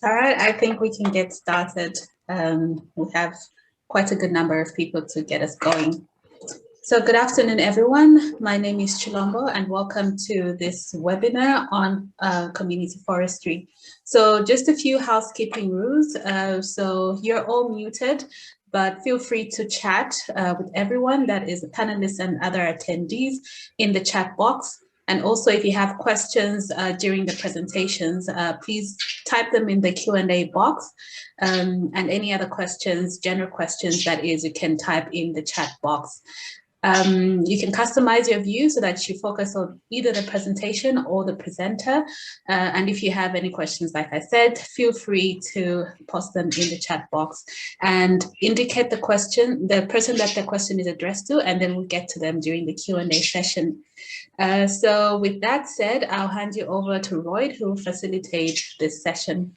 All right, I think we can get started. We have quite a good number of people to get us going. So good afternoon, everyone. My name is Chilombo and welcome to this webinar on community forestry. So just a few housekeeping rules. So you're all muted, but feel free to chat with everyone that is panelists and other attendees in the chat box. And also, if you have questions during the presentations, please type them in the Q&A box. And any other questions, general questions, that is, you can type in the chat box. You can customize your view so that you focus on either the presentation or the presenter. And if you have any questions, like I said, feel free to post them in the chat box and indicate the question, the person that the question is addressed to, and then we'll get to them during the Q&A session. So with that said, I'll hand you over to Roy, who will facilitate this session.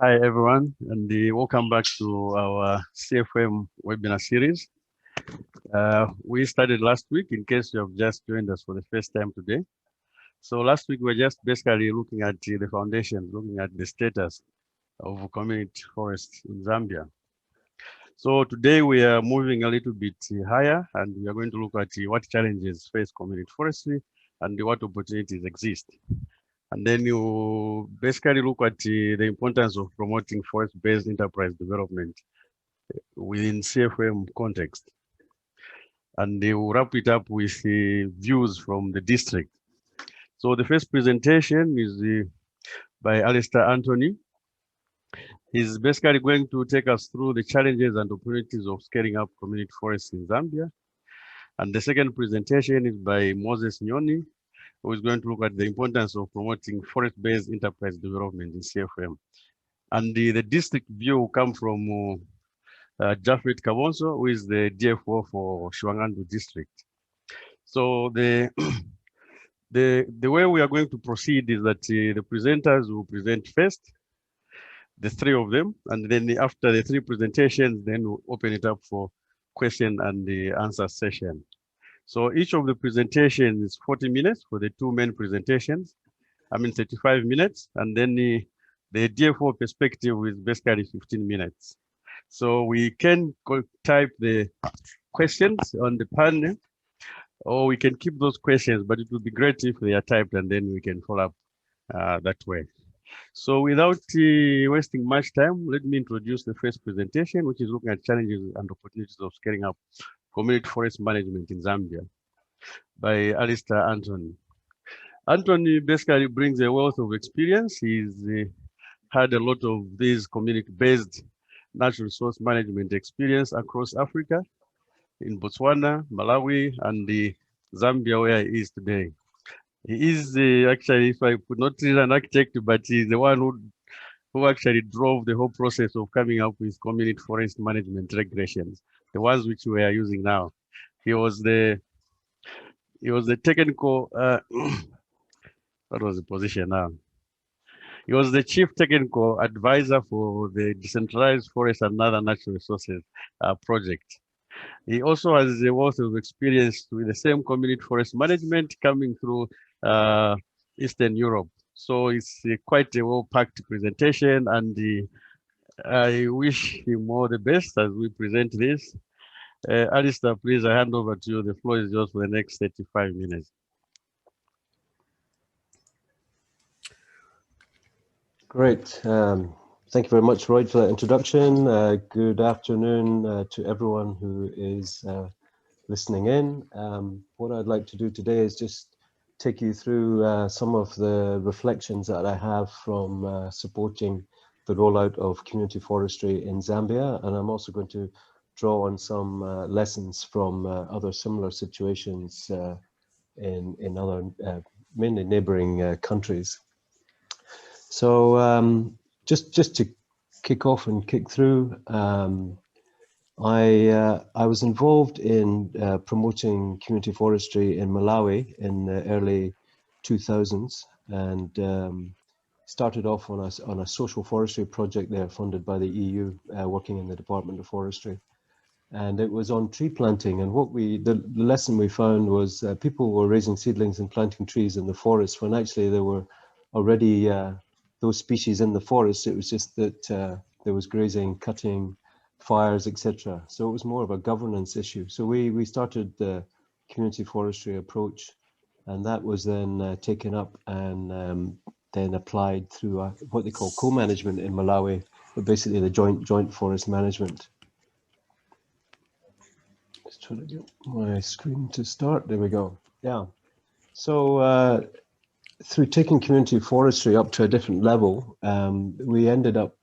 Hi, everyone, and welcome back to our CFM webinar series. We started last week, in case you have just joined us for the first time today. So last week, we were just basically looking at the foundations, looking at the status of community forests in Zambia. So today we are moving a little bit higher, and we are going to look at what challenges face community forestry and what opportunities exist. And then you basically look at the importance of promoting forest-based enterprise development within CFM context. And they will wrap it up with views from the district. So the first presentation is by Alistair Anthony. He's basically going to take us through the challenges and opportunities of scaling up community forests in Zambia. And the second presentation is by Moses Nyoni, who is going to look at the importance of promoting forest-based enterprise development in CFM. And the district view will come from Japheth Kabonso, who is the DFO for Shuangandu district. So the way we are going to proceed is that the presenters will present first, the three of them, and then after the three presentations, then we'll open it up for question and the answer session. So each of the presentations is 40 minutes for the two main presentations. 35 minutes, and then the DFO perspective is basically 15 minutes. So we can type the questions on the panel, or we can keep those questions, but it would be great if they are typed and then we can follow up that way. So without wasting much time, let me introduce the first presentation, which is looking at challenges and opportunities of scaling up community forest management in Zambia by Alistair Anthony. Anthony basically brings a wealth of experience. He's had a lot of these community-based natural resource management experience across Africa, in Botswana, Malawi, and Zambia, where he is today. He is actually, if I could not say an architect, but he's the one who actually drove the whole process of coming up with community forest management regulations, the ones which we are using now. He was the technical, what was the position now? He was the chief technical advisor for the decentralized forest and other natural resources project. He also has a wealth of experience with the same community forest management coming through Eastern Europe. So it's quite a well-packed presentation, and I wish him all the best as we present this. Alistair, please, I hand over to you. The floor is yours for the next 35 minutes. Great. Thank you very much, Roy, for that introduction. Good afternoon to everyone who is listening in. What I'd like to do today is just take you through some of the reflections that I have from supporting the rollout of community forestry in Zambia. And I'm also going to draw on some lessons from other similar situations in other, mainly neighboring countries. So just to kick off and kick through, I was involved in promoting community forestry in Malawi in the early 2000s, and started off on a social forestry project there funded by the EU, working in the Department of Forestry. And it was on tree planting. And the lesson we found was people were raising seedlings and planting trees in the forest when actually there were already those species in the forest. It was just that there was grazing, cutting, fires, etc. So it was more of a governance issue. So we started the community forestry approach, and that was then taken up and then applied through what they call co-management in Malawi, but basically the joint forest management. Just trying to get my screen to start. There we go. Yeah. So through taking community forestry up to a different level, we ended up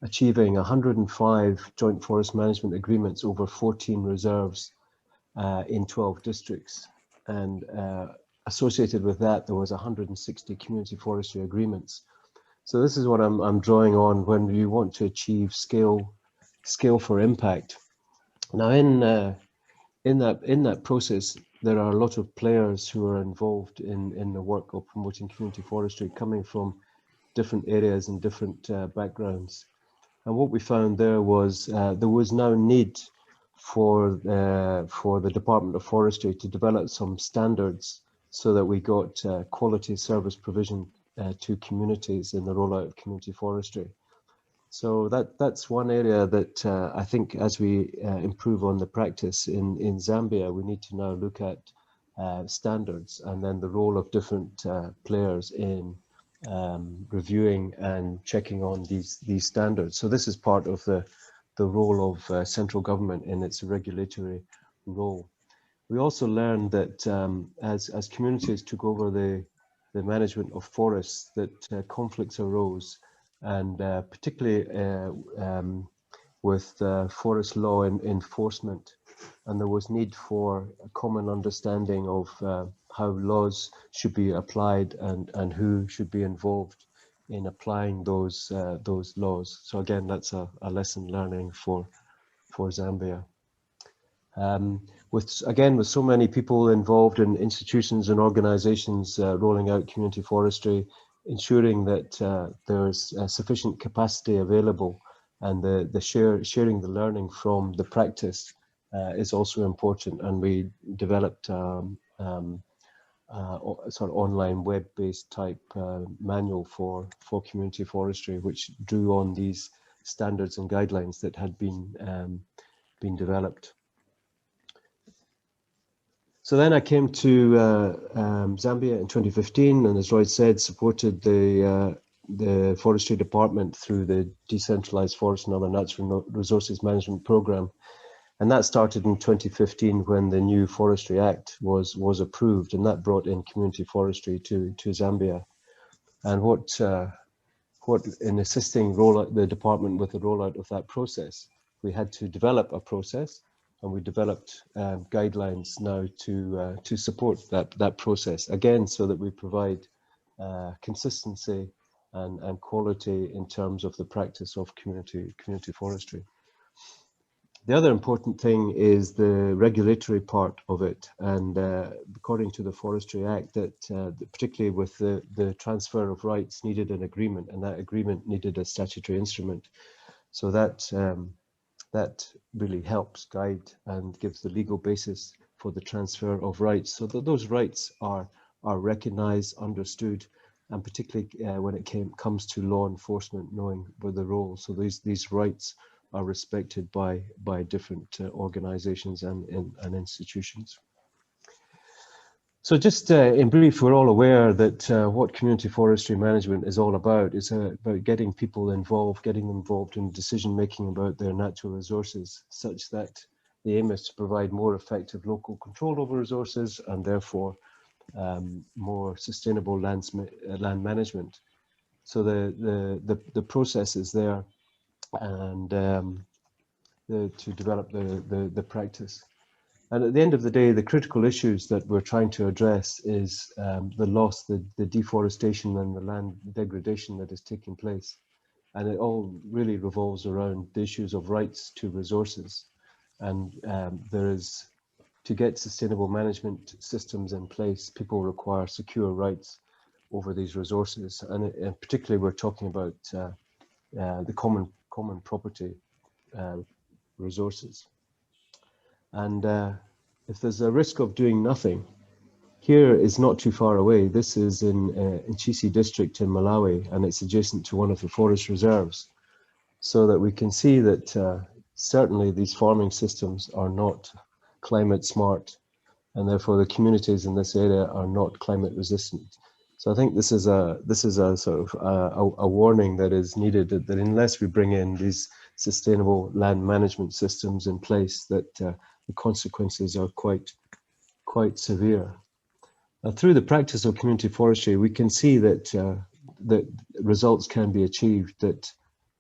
achieving 105 joint forest management agreements over 14 reserves in 12 districts. And associated with that, there was 160 community forestry agreements. So this is what I'm drawing on when you want to achieve scale for impact. Now in that process, there are a lot of players who are involved in the work of promoting community forestry, coming from different areas and different backgrounds. And what we found there was now need for the Department of Forestry to develop some standards so that we got quality service provision to communities in the rollout of community forestry. So that's one area that I think as we improve on the practice in Zambia, we need to now look at standards and then the role of different players in reviewing and checking on these standards. So this is part of the role of central government in its regulatory role. We also learned that as communities took over the management of forests, that conflicts arose, and particularly with forest law enforcement, and there was need for a common understanding of how laws should be applied and who should be involved in applying those laws. So again, that's a lesson learning for Zambia. With so many people involved in institutions and organizations rolling out community forestry, ensuring that there's sufficient capacity available, and the sharing the learning from the practice is also important. And we developed sort of online web-based type manual for community forestry, which drew on these standards and guidelines that had been developed. So then I came to Zambia in 2015, and as Roy said, supported the Forestry Department through the Decentralized Forest and Other Natural Resources Management Program. And that started in 2015 when the new Forestry Act was approved, and that brought in community forestry to Zambia. And what in assisting the department with the rollout of that process, we had to develop a process. And we developed guidelines now to support that process, again, so that we provide consistency and quality in terms of the practice of community forestry. The other important thing is the regulatory part of it, and according to the Forestry Act, that particularly with the transfer of rights needed an agreement, and that agreement needed a statutory instrument. So that really helps guide and gives the legal basis for the transfer of rights, so that those rights are recognized, understood, and particularly when it comes to law enforcement, knowing where the role. So these rights are respected by different organizations and institutions. So just in brief, we're all aware that what community forestry management is all about is about getting people involved, getting them involved in decision-making about their natural resources, such that the aim is to provide more effective local control over resources and therefore more sustainable land management. So the process is there, and to develop the practice. And at the end of the day, the critical issues that we're trying to address is the loss, the deforestation and the land degradation that is taking place. And it all really revolves around the issues of rights to resources. And there is, to get sustainable management systems in place, people require secure rights over these resources. And particularly we're talking about the common property resources. And if there's a risk of doing nothing, here is not too far away. This is in Nchisi district in Malawi, and it's adjacent to one of the forest reserves. So that we can see that certainly these farming systems are not climate smart, and therefore the communities in this area are not climate resistant. So I think this is a sort of a warning that is needed, that unless we bring in these sustainable land management systems in place, that the consequences are quite severe. Through the practice of community forestry, we can see that that results can be achieved, that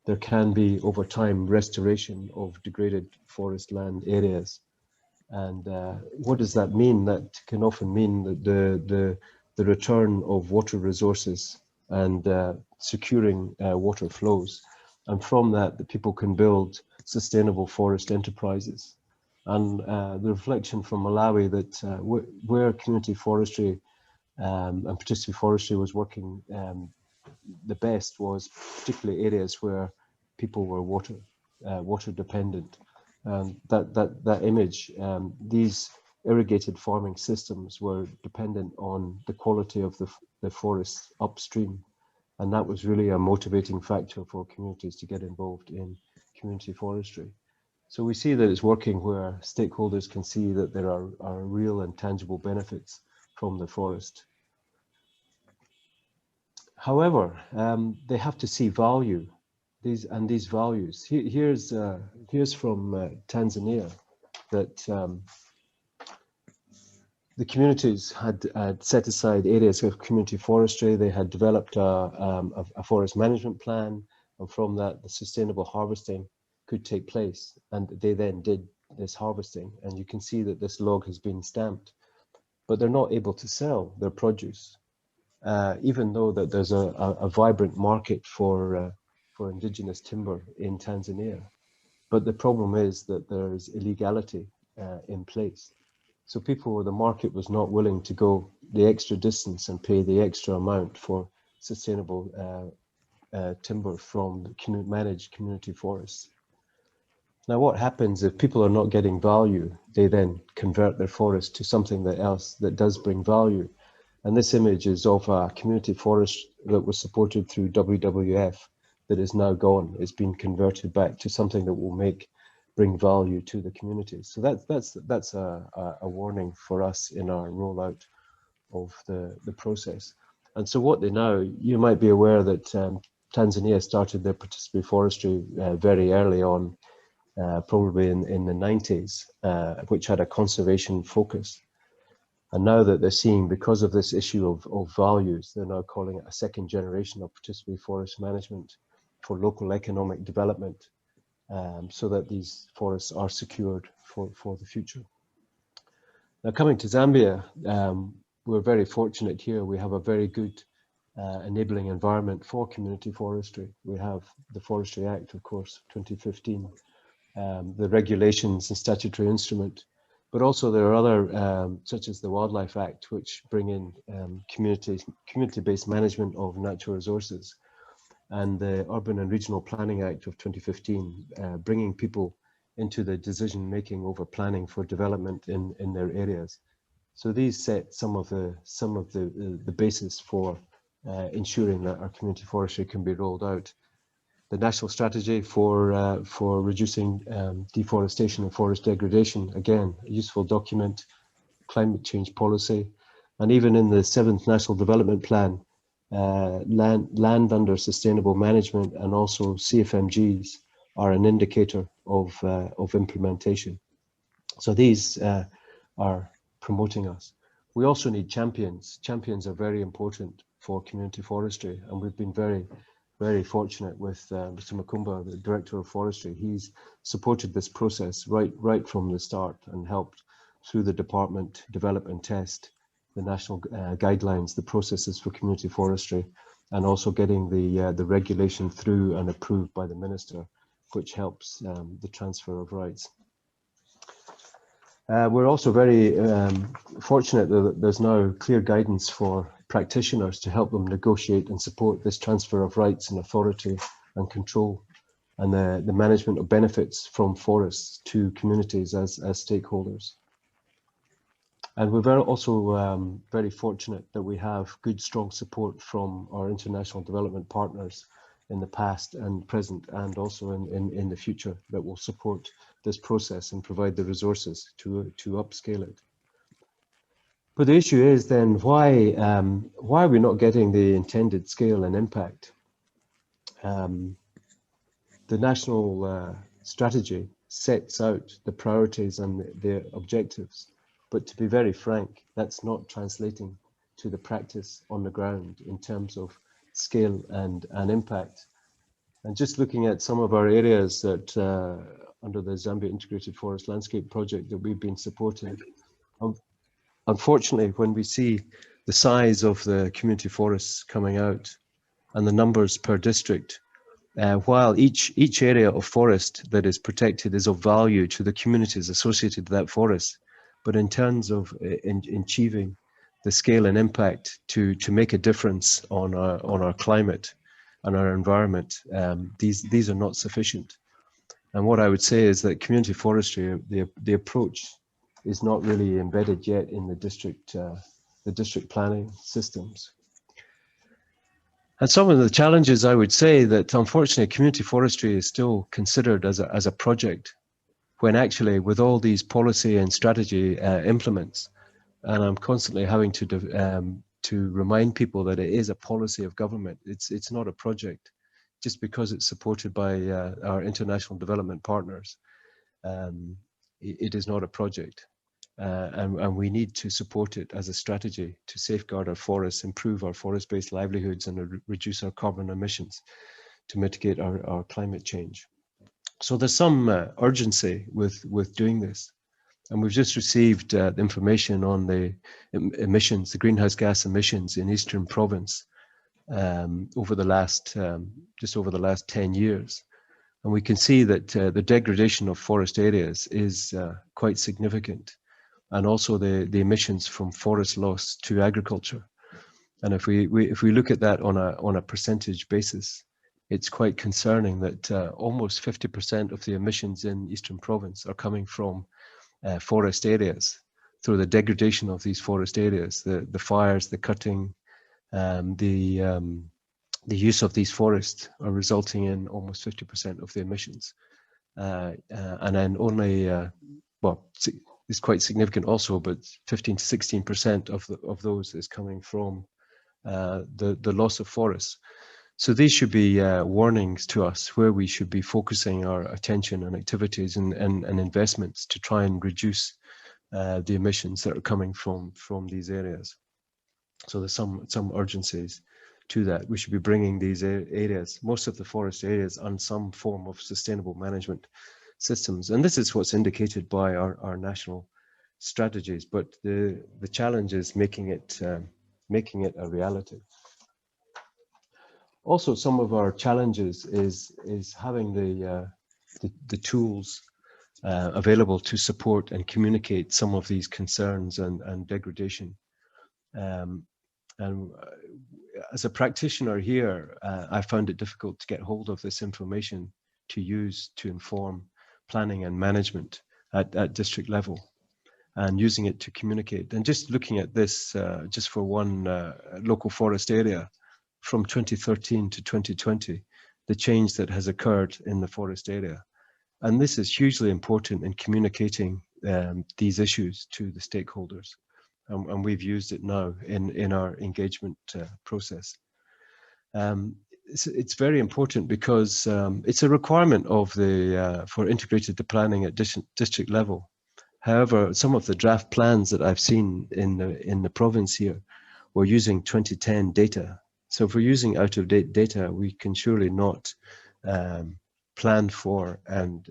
there can be over time restoration of degraded forest land areas. And what does that mean? That can often mean that the return of water resources and securing water flows. And from that, the people can build sustainable forest enterprises. And the reflection from Malawi that where community forestry and particularly forestry was working the best was particularly areas where people were water dependent. That image, these irrigated farming systems were dependent on the quality of the forests upstream, and that was really a motivating factor for communities to get involved in community forestry. So we see that it's working where stakeholders can see that there are real and tangible benefits from the forest. However, they have to see value, these values. Here's from Tanzania, that the communities had set aside areas of community forestry. They had developed a forest management plan, and from that, the sustainable harvesting could take place. And they then did this harvesting, and you can see that this log has been stamped, but they're not able to sell their produce. Even though that there's a vibrant market for indigenous timber in Tanzania. But the problem is that there's illegality in place. So the market was not willing to go the extra distance and pay the extra amount for sustainable timber from managed community forests. Now, what happens if people are not getting value? They then convert their forest to something else that does bring value. And this image is of a community forest that was supported through WWF that is now gone. It's been converted back to something that will bring value to the community. So that's a warning for us in our rollout of the process. And so what you might be aware that Tanzania started their participatory forestry very early on, probably in the 90s, which had a conservation focus. And now that they're seeing, because of this issue of values, they're now calling it a second generation of participatory forest management for local economic development, so that these forests are secured for the future. Now, coming to Zambia, we're very fortunate here. We have a very good enabling environment for community forestry. We have the Forestry Act, of course, 2015, the regulations and statutory instrument. But also there are other, such as the Wildlife Act, which bring in community-based management of natural resources, and the Urban and Regional Planning Act of 2015, bringing people into the decision-making over planning for development in their areas. So these set some of the basis for ensuring that our community forestry can be rolled out. The National Strategy for reducing deforestation and forest degradation, again, a useful document. Climate change policy, and even in the 7th National Development Plan, land under sustainable management and also CFMGs are an indicator of implementation. So these are promoting us. We also need champions. Champions are very important for community forestry, and we've been very fortunate with Mr. Makumba, the Director of Forestry. He's supported this process right from the start and helped through the department develop and test the national guidelines, the processes for community forestry, and also getting the regulation through and approved by the Minister, which helps the transfer of rights. We're also very fortunate that there's now clear guidance for practitioners to help them negotiate and support this transfer of rights and authority and control, and the management of benefits from forests to communities as stakeholders. And we're also very fortunate that we have good, strong support from our international development partners in the past and present, and also in the future, that will support this process and provide the resources to upscale it. But the issue is then, why are we not getting the intended scale and impact? The national strategy sets out the priorities and the objectives, but to be very frank, that's not translating to the practice on the ground in terms of scale and impact. And just looking at some of our areas that under the Zambia Integrated Forest Landscape Project that we've been supporting, unfortunately, when we see the size of the community forests coming out and the numbers per district, while each area of forest that is protected is of value to the communities associated with that forest, but in terms of achieving the scale and impact to make a difference on our climate and our environment, these are not sufficient. And what I would say is that community forestry, the approach is not really embedded yet in the district planning systems. And some of the challenges, I would say that unfortunately community forestry is still considered as a project, when actually with all these policy and strategy implements, and I'm constantly having to remind people that it is a policy of government. It's not a project, just because it's supported by our international development partners. It is not a project. And we need to support it as a strategy to safeguard our forests, improve our forest-based livelihoods, and reduce our carbon emissions to mitigate our climate change. So there's some urgency with doing this. And we've just received information on the emissions, the greenhouse gas emissions in Eastern Province over the last, just over the last 10 years. And we can see that the degradation of forest areas is quite significant, and also the emissions from forest loss to agriculture. And if we look at that on a percentage basis, it's quite concerning that almost 50% of the emissions in Eastern Province are coming from forest areas, through the degradation of these forest areas, the fires, the cutting, the use of these forests are resulting in almost 50% of the emissions. And then only, well, it's quite significant also, but 15 to 16% of those is coming from the loss of forests. So these should be warnings to us where we should be focusing our attention and activities and investments to try and reduce the emissions that are coming from these areas. So there's some urgencies to that. We should be bringing these areas, most of the forest areas, on some form of sustainable management systems. And this is what's indicated by our national strategies, but the challenge is making it a reality. Also, some of our challenges is having the tools available to support and communicate some of these concerns and degradation. And as a practitioner here, I found it difficult to get hold of this information to use to inform planning and management at district level, and using it to communicate. And just looking at this, just for one local forest area, from 2013 to 2020, the change that has occurred in the forest area. And this is hugely important in communicating these issues to the stakeholders. And we've used it now in our engagement process. It's very important because it's a requirement of for integrated planning at district level. However, some of the draft plans that I've seen in the province here were using 2010 data. So if we're using out-of-date data, we can surely not plan for and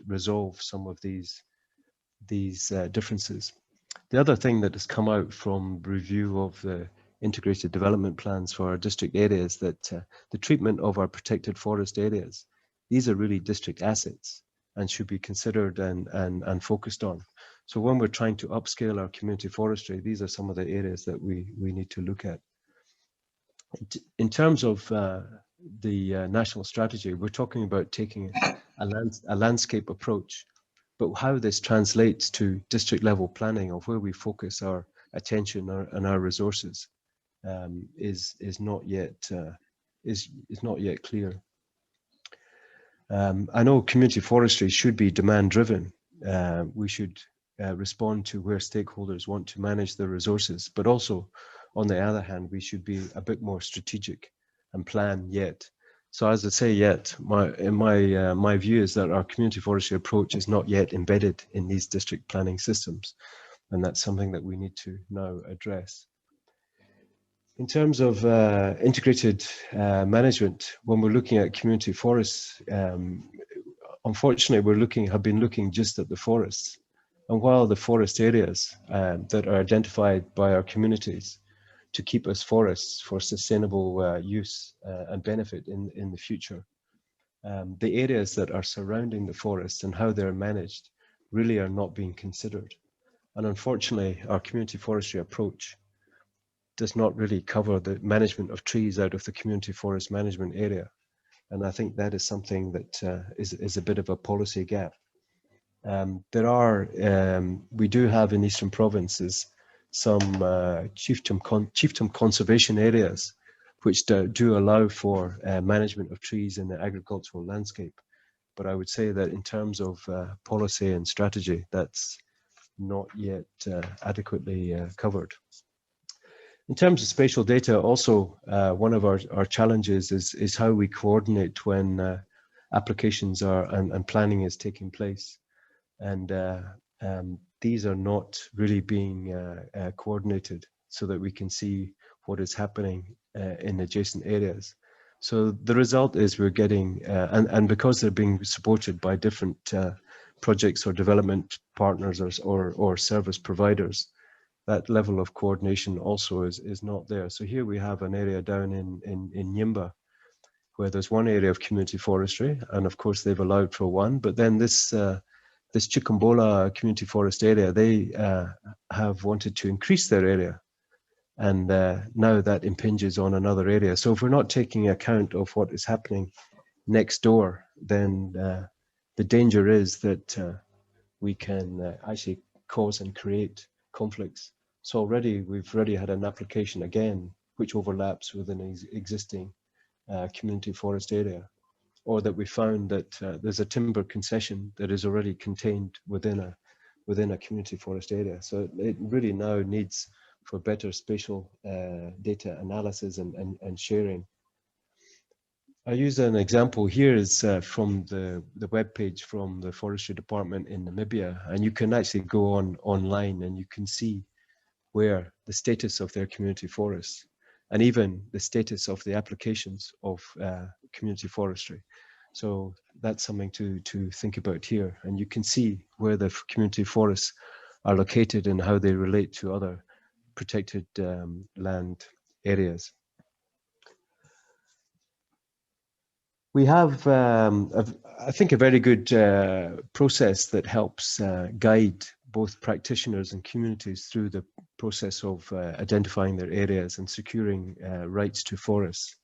resolve some of these differences. The other thing that has come out from review of the integrated development plans for our district areas, that the treatment of our protected forest areas, these are really district assets and should be considered and focused on. So when we're trying to upscale our community forestry, these are some of the areas that we need to look at. In terms of the national strategy, we're talking about taking a landscape approach but how this translates to district level planning, of where we focus our attention and our resources, is not yet clear. I know community forestry should be demand driven. We should respond to where stakeholders want to manage their resources, but also, on the other hand, we should be a bit more strategic and plan yet. So as I say, yet, my view is that our community forestry approach is not yet embedded in these district planning systems, and that's something that we need to now address. In terms of integrated management, when we're looking at community forests, unfortunately, have been looking just at the forests. And while the forest areas that are identified by our communities to keep us forests for sustainable use and benefit in the future, the areas that are surrounding the forest and how they're managed really are not being considered. And unfortunately, our community forestry approach does not really cover the management of trees out of the community forest management area. And I think that is something that is a bit of a policy gap. We do have in Eastern Provinces some chieftain conservation areas which do allow for management of trees in the agricultural landscape. But I would say that in terms of policy and strategy, that's not yet adequately covered. In terms of spatial data, also one of our challenges is how we coordinate when applications and planning is taking place. And these are not really being coordinated so that we can see what is happening in adjacent areas. So the result is we're getting, and because they're being supported by different projects or development partners or service providers, that level of coordination also is not there. So here we have an area down in Nyimba where there's one area of community forestry, and of course they've allowed for one, but then this Chikambola community forest area, they have wanted to increase their area, and now that impinges on another area. So if we're not taking account of what is happening next door, then the danger is that we can actually cause and create conflicts. So we've already had an application again, which overlaps with an existing community forest area, or that we found that there's a timber concession that is already contained within a community forest area. So it really now needs for better spatial data analysis and sharing. I use an example here is from the webpage from the Forestry Department in Namibia, and you can actually go online and you can see where the status of their community forests and even the status of the applications of community forestry. So that's something to think about here. And you can see where the community forests are located and how they relate to other protected land areas. We have, I think, a very good process that helps guide both practitioners and communities through the process of identifying their areas and securing rights to forests.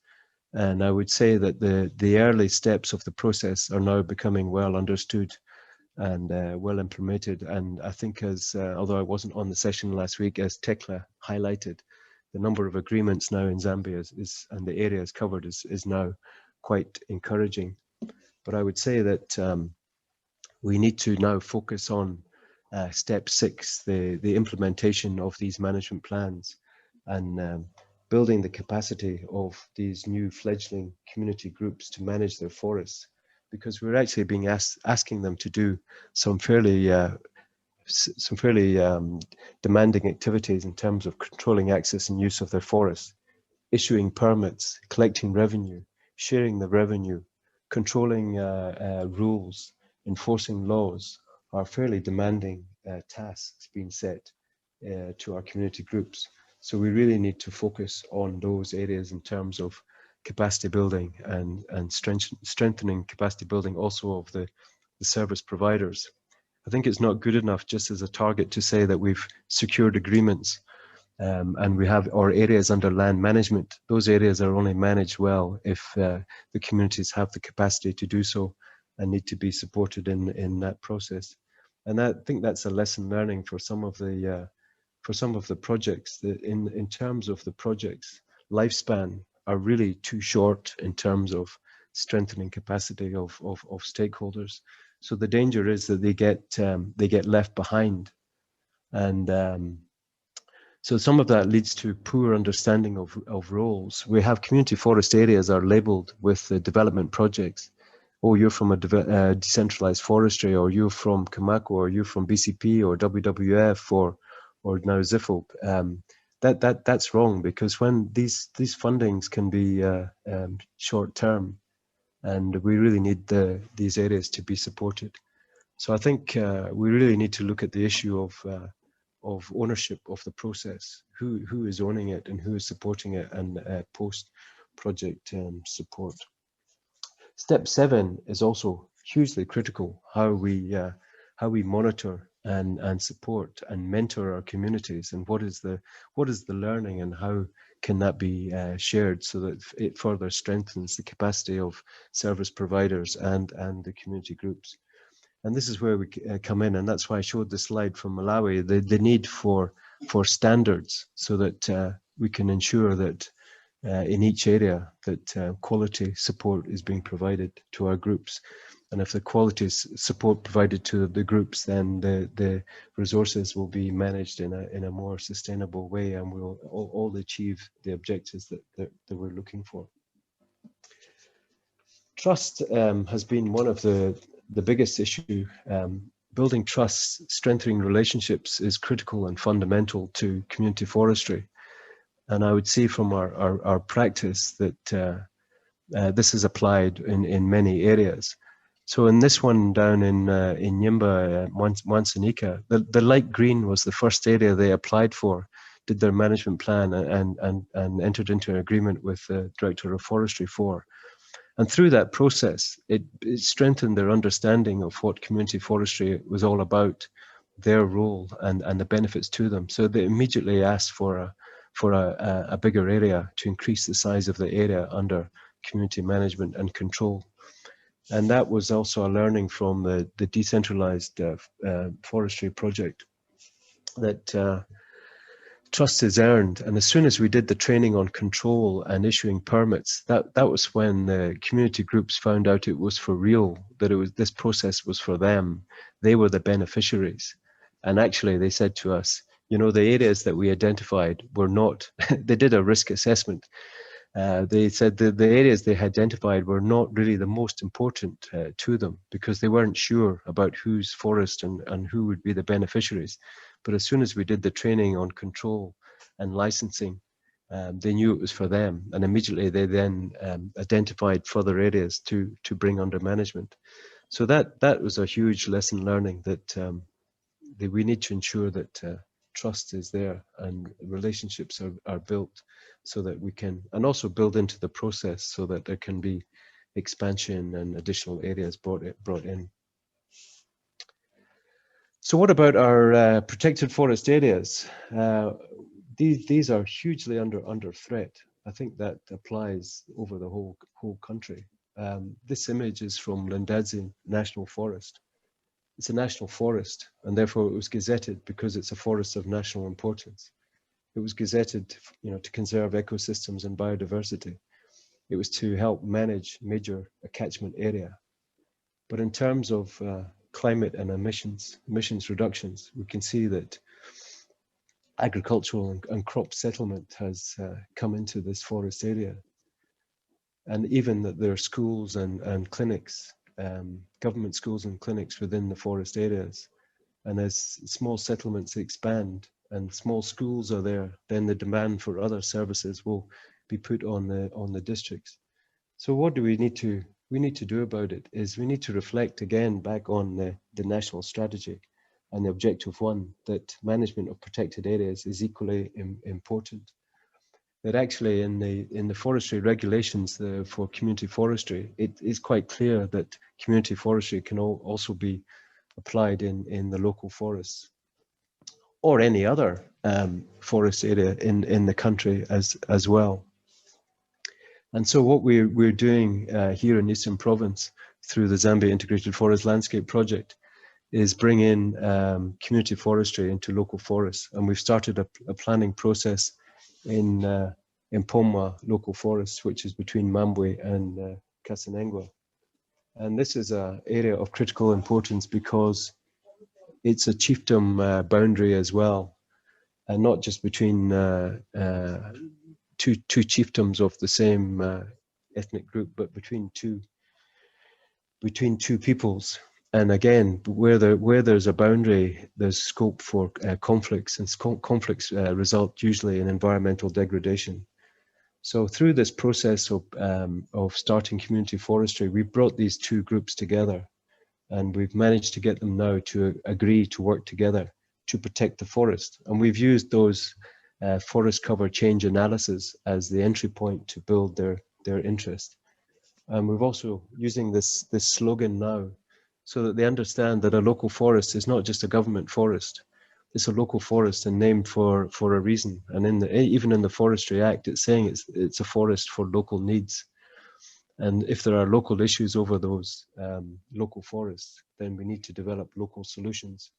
And I would say that the early steps of the process are now becoming well understood and well implemented. And I think although I wasn't on the session last week, as Tekla highlighted, the number of agreements now in Zambia and the areas covered is now quite encouraging. But I would say that we need to now focus on step 6, the implementation of these management plans and building the capacity of these new fledgling community groups to manage their forests, because we're actually being asking them to do some fairly demanding activities in terms of controlling access and use of their forests, issuing permits, collecting revenue, sharing the revenue, controlling rules, enforcing laws are fairly demanding tasks being set to our community groups. So we really need to focus on those areas in terms of capacity building and strengthening capacity building also of the service providers. I think it's not good enough just as a target to say that we've secured agreements and we have our areas under land management. Those areas are only managed well if the communities have the capacity to do so and need to be supported in that process. And I think that's a lesson learning for some of the projects, that in terms of the project's lifespan are really too short in terms of strengthening capacity of stakeholders. So the danger is that they get left behind, and so some of that leads to poor understanding of roles. We have community forest areas are labelled with development projects. Oh, you're from a decentralized forestry, or you're from Kamako, or you're from BCP or WWF or now ZIFOP. That's wrong, because when these fundings can be short term, and we really need these areas to be supported. So I think we really need to look at the issue of ownership of the process, who is owning it and who is supporting it, and post project support. Step 7 is also hugely critical: how we monitor and support and mentor our communities, and what is the learning, and how can that be shared so that it further strengthens the capacity of service providers and the community groups. And this is where we come in, and that's why I showed the slide from Malawi, the need for standards, so that we can ensure that in each area that quality support is being provided to our groups. And if the quality support provided to the groups, then the resources will be managed in a more sustainable way, and we'll all achieve the objectives that we're looking for. Trust has been one of the biggest issue. Building trust, strengthening relationships is critical and fundamental to community forestry. And I would say from our practice that this is applied in many areas. So in this one down in Nyimba, Mwansanika, the light green was the first area they applied for, did their management plan and entered into an agreement with the Director of Forestry for. And through that process, it strengthened their understanding of what community forestry was all about, their role and the benefits to them. So they immediately asked for a bigger area to increase the size of the area under community management and control. And that was also a learning from the decentralized forestry project, that trust is earned. And as soon as we did the training on control and issuing permits, that was when the community groups found out it was for real, that this process was for them. They were the beneficiaries. And actually they said to us, you know, the areas that we identified were not, they did a risk assessment. They said that the areas they identified were not really the most important to them, because they weren't sure about whose forest and who would be the beneficiaries. But as soon as we did the training on control and licensing, they knew it was for them. And immediately they then identified further areas to bring under management. So that was a huge lesson learning, that we need to ensure that trust is there and relationships are built, so that we can, and also build into the process so that there can be expansion and additional areas brought in. So what about our protected forest areas? These are hugely under threat. I think that applies over the whole country. This image is from Lindadzi National Forest. It's a national forest, and therefore it was gazetted because it's a forest of national importance. It was gazetted, you know, to conserve ecosystems and biodiversity. It was to help manage major catchment area. But in terms of climate and emissions reductions, we can see that agricultural and crop settlement has come into this forest area. And even that there are schools and clinics, government schools and clinics within the forest areas. And as small settlements expand and small schools are there, then the demand for other services will be put on the districts. So what do we need to do about it? Is we need to reflect again back on the national strategy and the objective 1, that management of protected areas is equally important. That actually in the forestry regulations for community forestry, it is quite clear that community forestry can also be applied in the local forests or any other forest area in the country as well. And so what we're doing here in Eastern Province through the Zambia Integrated Forest Landscape Project is bring in community forestry into local forests. And we've started a planning process in Mpomwa local forest, which is between Mambwe and Kasanengwa. And this is an area of critical importance because it's a chiefdom boundary as well, and not just between two chiefdoms of the same ethnic group, but between two peoples. And again, where there's a boundary, there's scope for conflicts, and conflicts result usually in environmental degradation. So through this process of starting community forestry, we brought these two groups together, and we've managed to get them now to agree to work together to protect the forest. And we've used those forest cover change analysis as the entry point to build their interest. And we've also using this slogan now so that they understand that a local forest is not just a government forest. It's a local forest and named for a reason. And even in the Forestry Act, it's saying it's a forest for local needs. And if there are local issues over those local forests, then we need to develop local solutions.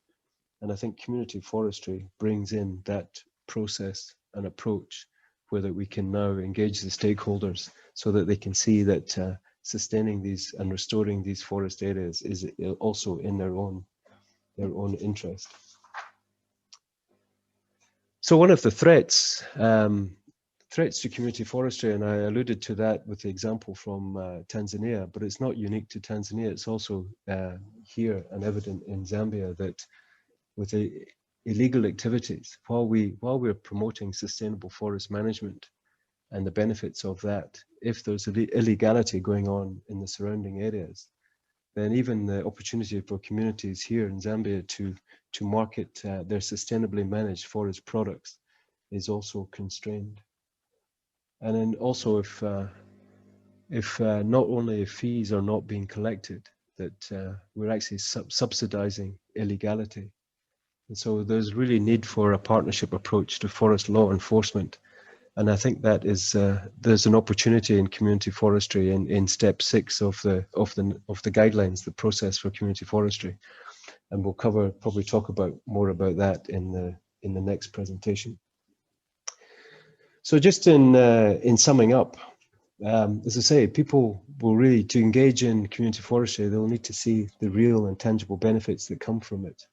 And I think community forestry brings in that process and approach where that we can now engage the stakeholders so that they can see that sustaining these and restoring these forest areas is also in their own interest. So one of the threats to community forestry, and I alluded to that with the example from Tanzania, but it's not unique to Tanzania. It's also here and evident in Zambia that with the illegal activities, while we're promoting sustainable forest management and the benefits of that, if there's illegality going on in the surrounding areas, then even the opportunity for communities here in Zambia to market their sustainably managed forest products is also constrained. And then also if not only if fees are not being collected, that we're actually subsidizing illegality. And so there's really need for a partnership approach to forest law enforcement. And I think that is there's an opportunity in community forestry in step 6 of the guidelines, the process for community forestry. And we'll probably talk more about that in the next presentation. So just in summing up, as I say, people will really, to engage in community forestry, they'll need to see the real and tangible benefits that come from it.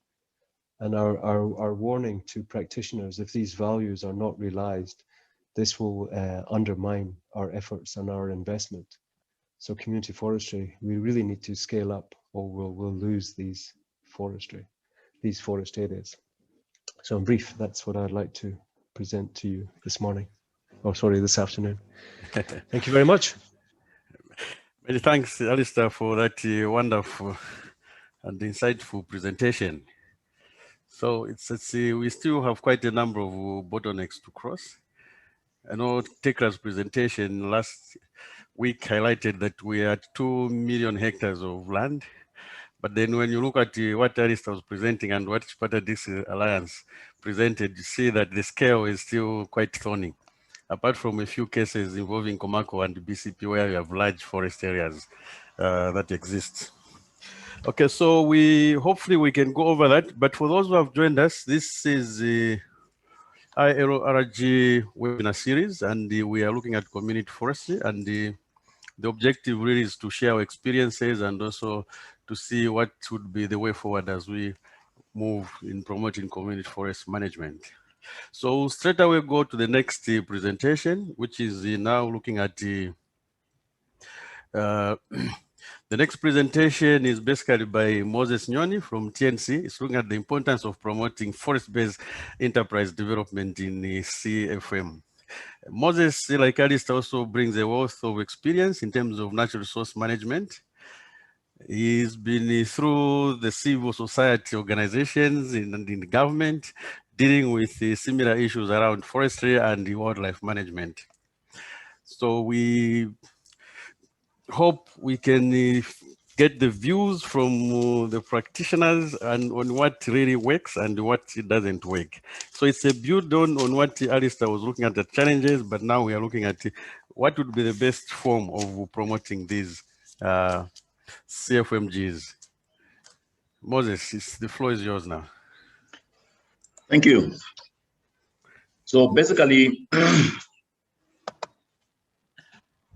And our warning to practitioners, if these values are not realized, this will undermine our efforts and our investment. So community forestry, we really need to scale up or we'll lose these forest areas. So in brief, that's what I'd like to present to you this morning. Oh, sorry, this afternoon. Thank you very much. Many thanks, Alistair, for that wonderful and insightful presentation. So we still have quite a number of bottlenecks to cross. I know Tekra's presentation last week highlighted that we are at 2 million hectares of land. But then when you look at what Alistair was presenting and what Spartadix Alliance presented, you see that the scale is still quite thorny. Apart from a few cases involving Komako and BCP where we have large forest areas that exist. Okay, so hopefully we can go over that. But for those who have joined us, this is the ILRG webinar series, and we are looking at community forestry, and the objective really is to share our experiences and also to see what would be the way forward as we move in promoting community forest management. So straight away go to the next presentation, which is now looking at the the next presentation is basically by Moses Nyoni from TNC. It's looking at the importance of promoting forest-based enterprise development in the CFM. Moses, like Alistair, also brings a wealth of experience in terms of natural resource management. He's been through the civil society organizations in the government, dealing with similar issues around forestry and wildlife management. So we hope we can get the views from the practitioners and on what really works and what doesn't work. So it's a build on what Alistair was looking at, the challenges, but now we are looking at what would be the best form of promoting these CFMGs. Moses, the floor is yours now. Thank you. So basically,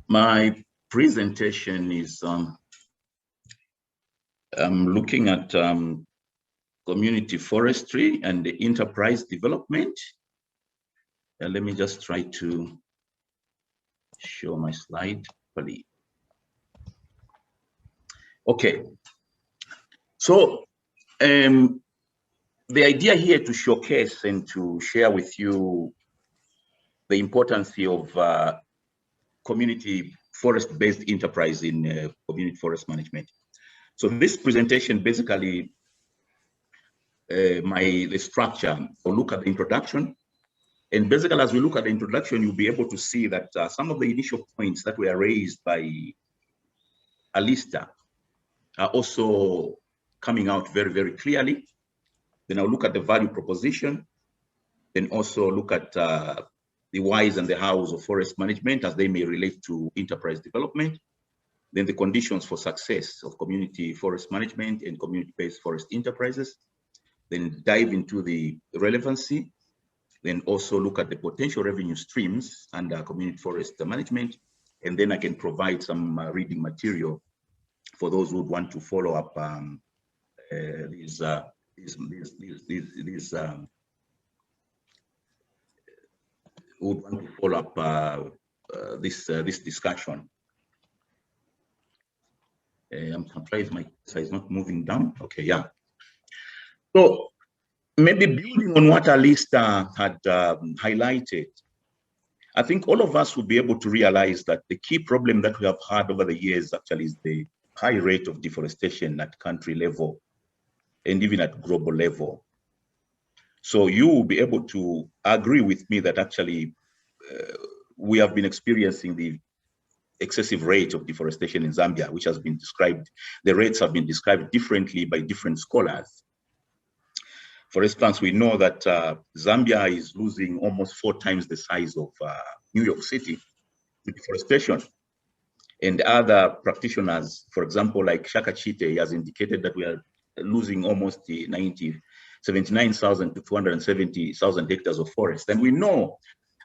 my presentation is I'm looking at community forestry and the enterprise development. Let me just try to show my slide properly. Okay. So the idea here to showcase and to share with you the importance of community forest-based enterprise in community forest management. So this presentation basically, the structure, we'll look at the introduction. And basically, as we look at the introduction, you'll be able to see that some of the initial points that were raised by Alista are also coming out very, very clearly. Then I'll look at the value proposition, then also look at the whys and the hows of forest management as they may relate to enterprise development, then the conditions for success of community forest management and community-based forest enterprises, then dive into the relevancy, then also look at the potential revenue streams under community forest management, and then I can provide some reading material for those who would want to follow up these would want to follow up this discussion. I'm surprised my cursor is not moving down. Okay, yeah. So maybe building on what Alista had highlighted, I think all of us will be able to realize that the key problem that we have had over the years actually is the high rate of deforestation at country level and even at global level. So you will be able to agree with me that actually we have been experiencing the excessive rate of deforestation in Zambia, which has been described, the rates have been described differently by different scholars. For instance, we know that Zambia is losing almost 4 times the size of New York City to deforestation. And other practitioners, for example, like Shaka Chite, has indicated that we are losing almost 79,000 to 270,000 hectares of forest. And we know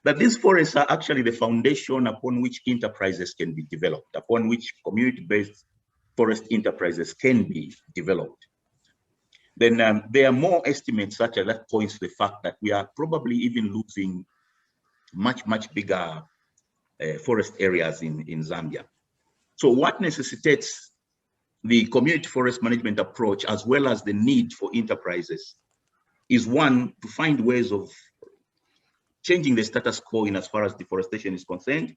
that these forests are actually the foundation upon which enterprises can be developed, upon which community-based forest enterprises can be developed. Then there are more estimates such as that points to the fact that we are probably even losing much, much bigger forest areas in Zambia. So what necessitates the community forest management approach, as well as the need for enterprises, is one, to find ways of changing the status quo in as far as deforestation is concerned,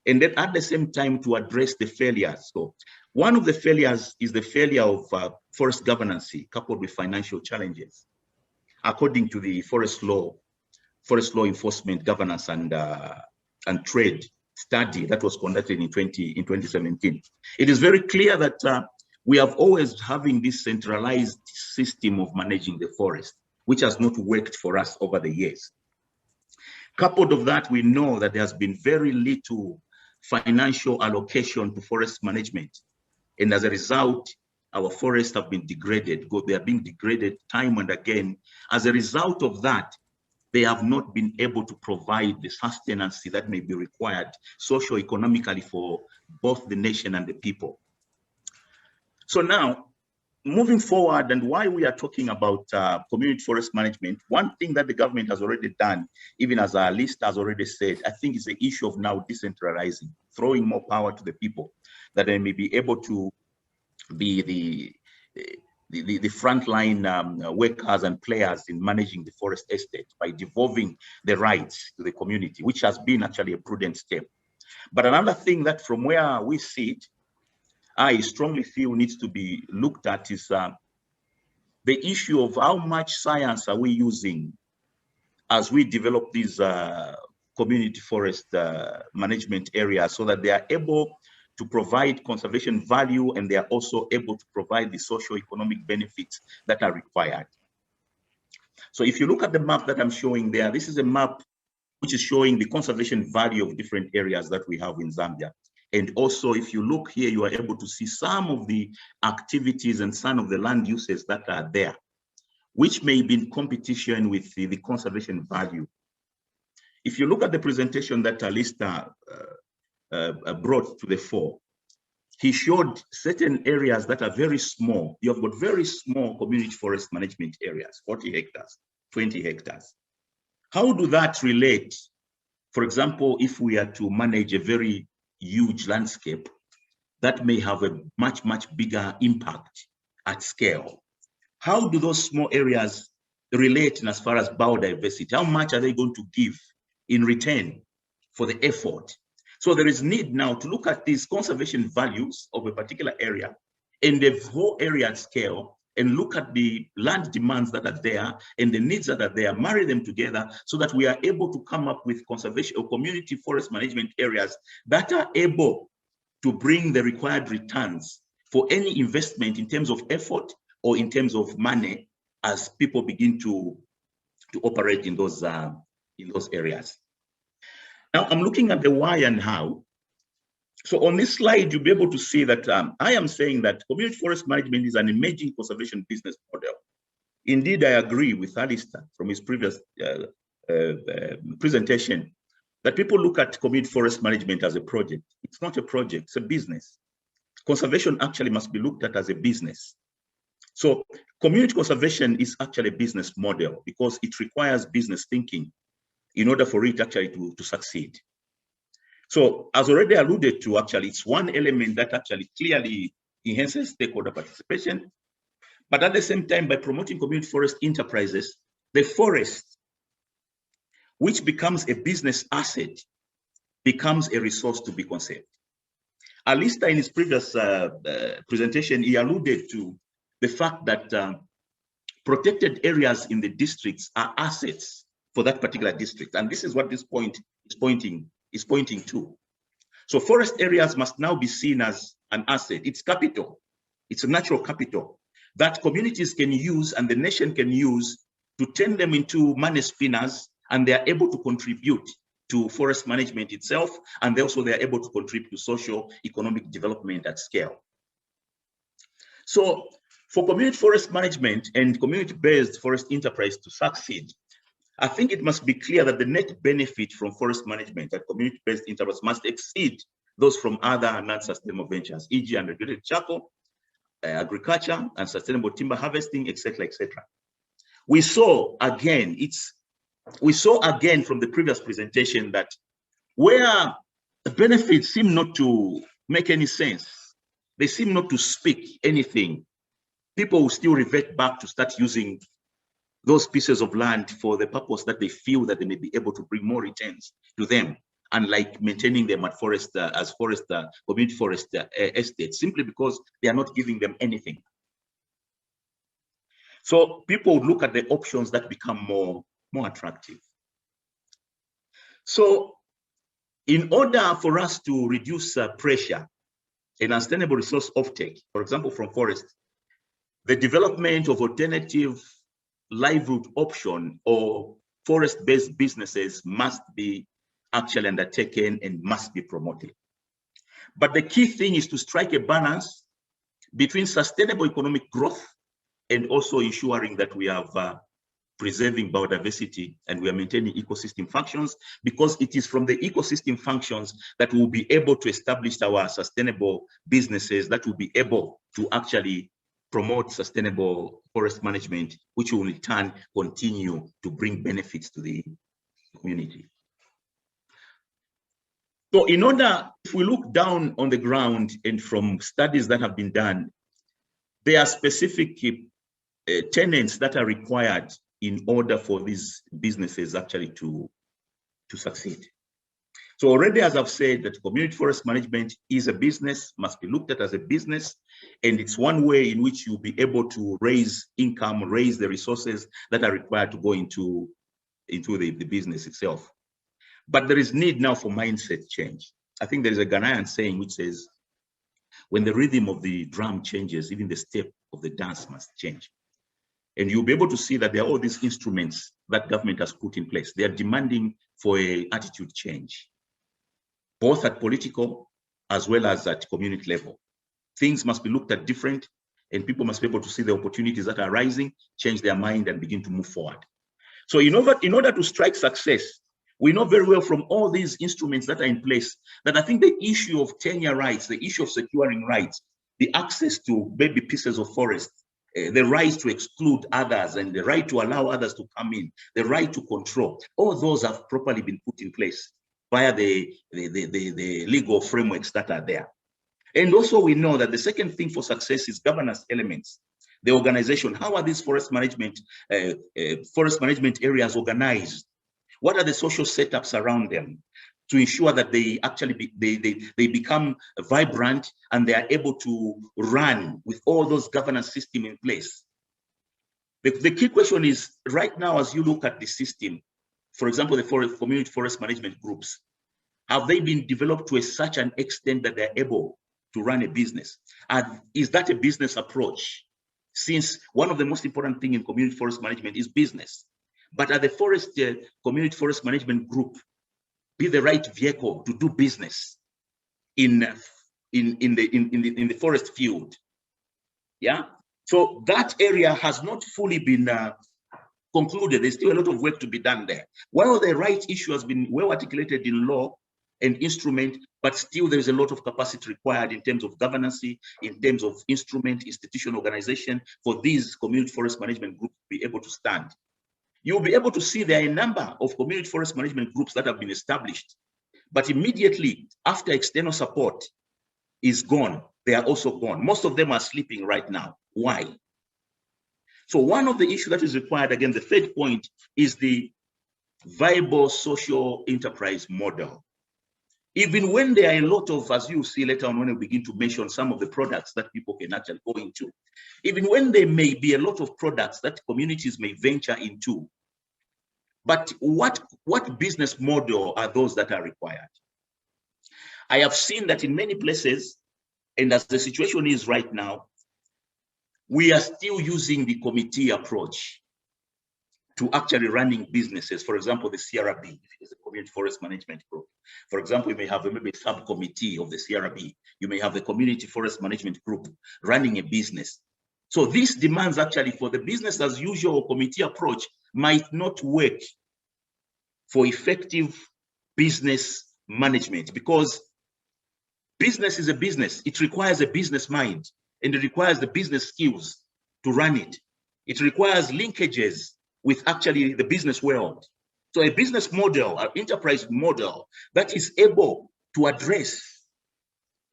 and then at the same time to address the failures. So one of the failures is the failure of forest governance coupled with financial challenges. According to the forest law enforcement governance and trade study that was conducted in 2017, it is very clear that we have always having this centralized system of managing the forest, which has not worked for us over the years. Coupled with that, we know that there has been very little financial allocation to forest management. And as a result, our forests have been degraded. They are being degraded time and again. As a result of that, they have not been able to provide the sustenance that may be required socio-economically for both the nation and the people. So now, moving forward, and why we are talking about community forest management, one thing that the government has already done, even as our list has already said, I think is the issue of now decentralizing, throwing more power to the people, that they may be able to be the frontline workers and players in managing the forest estate by devolving the rights to the community, which has been actually a prudent step. But another thing that from where we sit, I strongly feel needs to be looked at is the issue of how much science are we using as we develop these community forest management areas, so that they are able to provide conservation value and they are also able to provide the socio-economic benefits that are required. So if you look at the map that I'm showing there, this is a map which is showing the conservation value of different areas that we have in Zambia. And also, if you look here, you are able to see some of the activities and some of the land uses that are there, which may be in competition with the conservation value. If you look at the presentation that Alista brought to the fore, he showed certain areas that are very small. You have got very small community forest management areas, 40 hectares, 20 hectares. How do that relate? For example, if we are to manage a very huge landscape, that may have a much, much bigger impact at scale. How do those small areas relate in as far as biodiversity? How much are they going to give in return for the effort? So there is need now to look at these conservation values of a particular area and the whole area at scale, and look at the land demands that are there and the needs that are there, marry them together so that we are able to come up with conservation or community forest management areas that are able to bring the required returns for any investment in terms of effort or in terms of money as people begin to operate in those areas. Now I'm looking at the why and how. So on this slide, you'll be able to see that I am saying that community forest management is an emerging conservation business model. Indeed, I agree with Alistair from his previous presentation that people look at community forest management as a project. It's not a project, it's a business. Conservation actually must be looked at as a business. So community conservation is actually a business model because it requires business thinking in order for it actually to succeed. So as already alluded to, actually, it's one element that actually clearly enhances stakeholder participation. But at the same time, by promoting community forest enterprises, the forest, which becomes a business asset, becomes a resource to be conserved. Alistair, in his previous presentation, he alluded to the fact that protected areas in the districts are assets for that particular district. And this is what this point is pointing to. So forest areas must now be seen as an asset. It's capital. It's a natural capital that communities can use and the nation can use to turn them into money spinners, and they are able to contribute to forest management itself, and also they are able to contribute to social economic development at scale. So for community forest management and community-based forest enterprise to succeed, I think it must be clear that the net benefit from forest management and community-based enterprise must exceed those from other non-sustainable ventures, e.g. unregulated charcoal, agriculture, and sustainable timber harvesting, etc., etc. We saw again from the previous presentation that where the benefits seem not to make any sense, they seem not to speak anything, people will still revert back to start using those pieces of land for the purpose that they feel that they may be able to bring more returns to them, unlike maintaining them at community forest estates, simply because they are not giving them anything. So people would look at the options that become more attractive. So in order for us to reduce pressure and unsustainable resource offtake, for example, from forests, the development of alternative livelihood option or forest-based businesses must be actually undertaken and must be promoted. But the key thing is to strike a balance between sustainable economic growth and also ensuring that we have preserving biodiversity and we are maintaining ecosystem functions, because it is from the ecosystem functions that we'll be able to establish our sustainable businesses that will be able to actually promote sustainable forest management, which will in turn continue to bring benefits to the community. So in order, if we look down on the ground and from studies that have been done, there are specific tenets that are required in order for these businesses actually to succeed. So already, as I've said, that community forest management is a business, must be looked at as a business, and it's one way in which you'll be able to raise income, raise the resources that are required to go into the business itself. But there is need now for mindset change. I think there is a Ghanaian saying which says, when the rhythm of the drum changes, even the step of the dance must change. And you'll be able to see that there are all these instruments that government has put in place. They are demanding for an attitude change, both at political as well as at community level. Things must be looked at different, and people must be able to see the opportunities that are rising, change their mind, and begin to move forward. So in order to strike success, we know very well from all these instruments that are in place that I think the issue of tenure rights, the issue of securing rights, the access to maybe pieces of forest, the right to exclude others and the right to allow others to come in, the right to control, all those have properly been put in place via the legal frameworks that are there. And also we know that the second thing for success is governance elements. The organization, how are these forest management areas organized? What are the social setups around them to ensure that they actually they become vibrant and they are able to run with all those governance systems in place? The key question is, right now, as you look at the system, for example, the community forest management groups, have they been developed to such an extent that they're able to run a business? And is that a business approach? Since one of the most important things in community forest management is business. But at the community forest management group be the right vehicle to do business in the forest field? Yeah. So that area has not fully been concluded. There's still a lot of work to be done there. While the right issue has been well articulated in law and instrument, but still there is a lot of capacity required in terms of governance, in terms of instrument, institution, organization for these community forest management groups to be able to stand. You'll be able to see there are a number of community forest management groups that have been established, but immediately after external support is gone, they are also gone. Most of them are sleeping right now. Why? So one of the issues that is required, again, the third point, is the viable social enterprise model. Even when there are a lot of, as you see later on when we begin to mention some of the products that people can actually go into, even when there may be a lot of products that communities may venture into, but what business model are those that are required? I have seen that in many places, and as the situation is right now, we are still using the committee approach to actually running businesses. For example, the CRB is the Community Forest Management Group. For example, you may have maybe a subcommittee of the CRB. You may have the Community Forest Management Group running a business. So this demands actually for the business as usual committee approach might not work for effective business management, because business is a business. It requires a business mind, and it requires the business skills to run it. It requires linkages with actually the business world. So a business model, an enterprise model that is able to address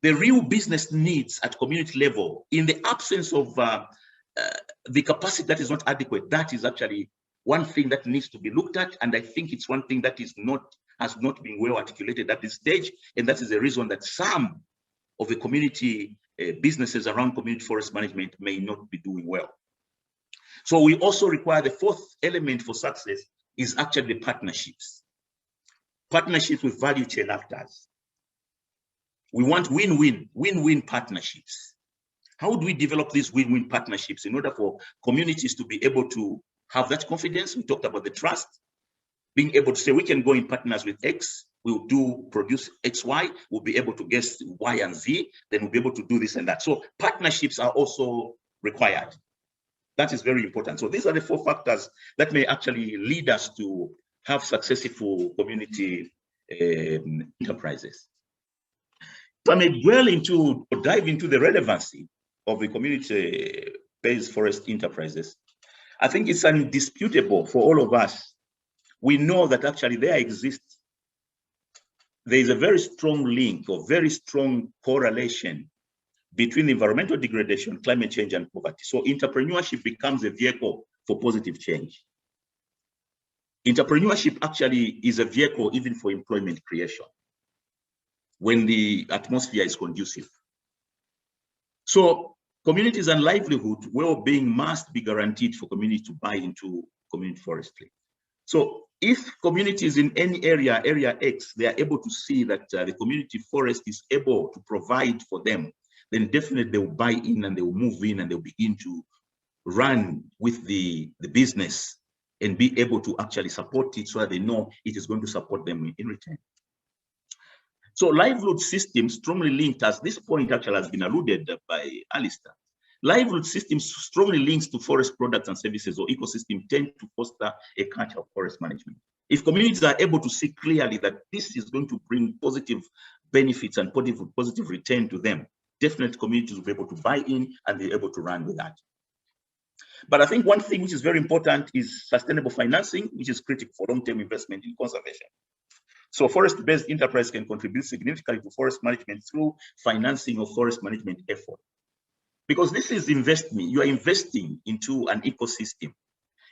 the real business needs at community level in the absence of the capacity that is not adequate, that is actually one thing that needs to be looked at. And I think it's one thing that has not been well articulated at this stage. And that is the reason that some of the community businesses around community forest management may not be doing well. So we also require the fourth element for success is actually the partnerships. Partnerships with value chain actors. We want win-win partnerships. How do we develop these win-win partnerships in order for communities to be able to have that confidence? We talked about the trust, being able to say we can go in partners with X, we'll produce XY, we'll be able to guess Y and Z, then we'll be able to do this and that. So partnerships are also required. That is very important. So these are the four factors that may actually lead us to have successful community enterprises. If I may dwell into or dive into the relevancy of the community-based forest enterprises, I think it's indisputable for all of us. We know that actually there is a very strong link or very strong correlation between environmental degradation, climate change, and poverty. So entrepreneurship becomes a vehicle for positive change. Entrepreneurship actually is a vehicle even for employment creation when the atmosphere is conducive. So communities and livelihood well-being must be guaranteed for community to buy into community forestry. So if communities in any area X, they are able to see that the community forest is able to provide for them, then definitely they will buy in and they will move in and they'll begin to run with the business and be able to actually support it so that they know it is going to support them in return. So livelihood systems strongly linked, as this point actually has been alluded by Alistair. Livelihood systems strongly links to forest products and services or ecosystem tend to foster a culture of forest management. If communities are able to see clearly that this is going to bring positive benefits and positive return to them, definitely communities will be able to buy in and be able to run with that. But I think one thing which is very important is sustainable financing, which is critical for long-term investment in conservation. So forest-based enterprise can contribute significantly to forest management through financing of forest management effort. Because this is investment, you are investing into an ecosystem.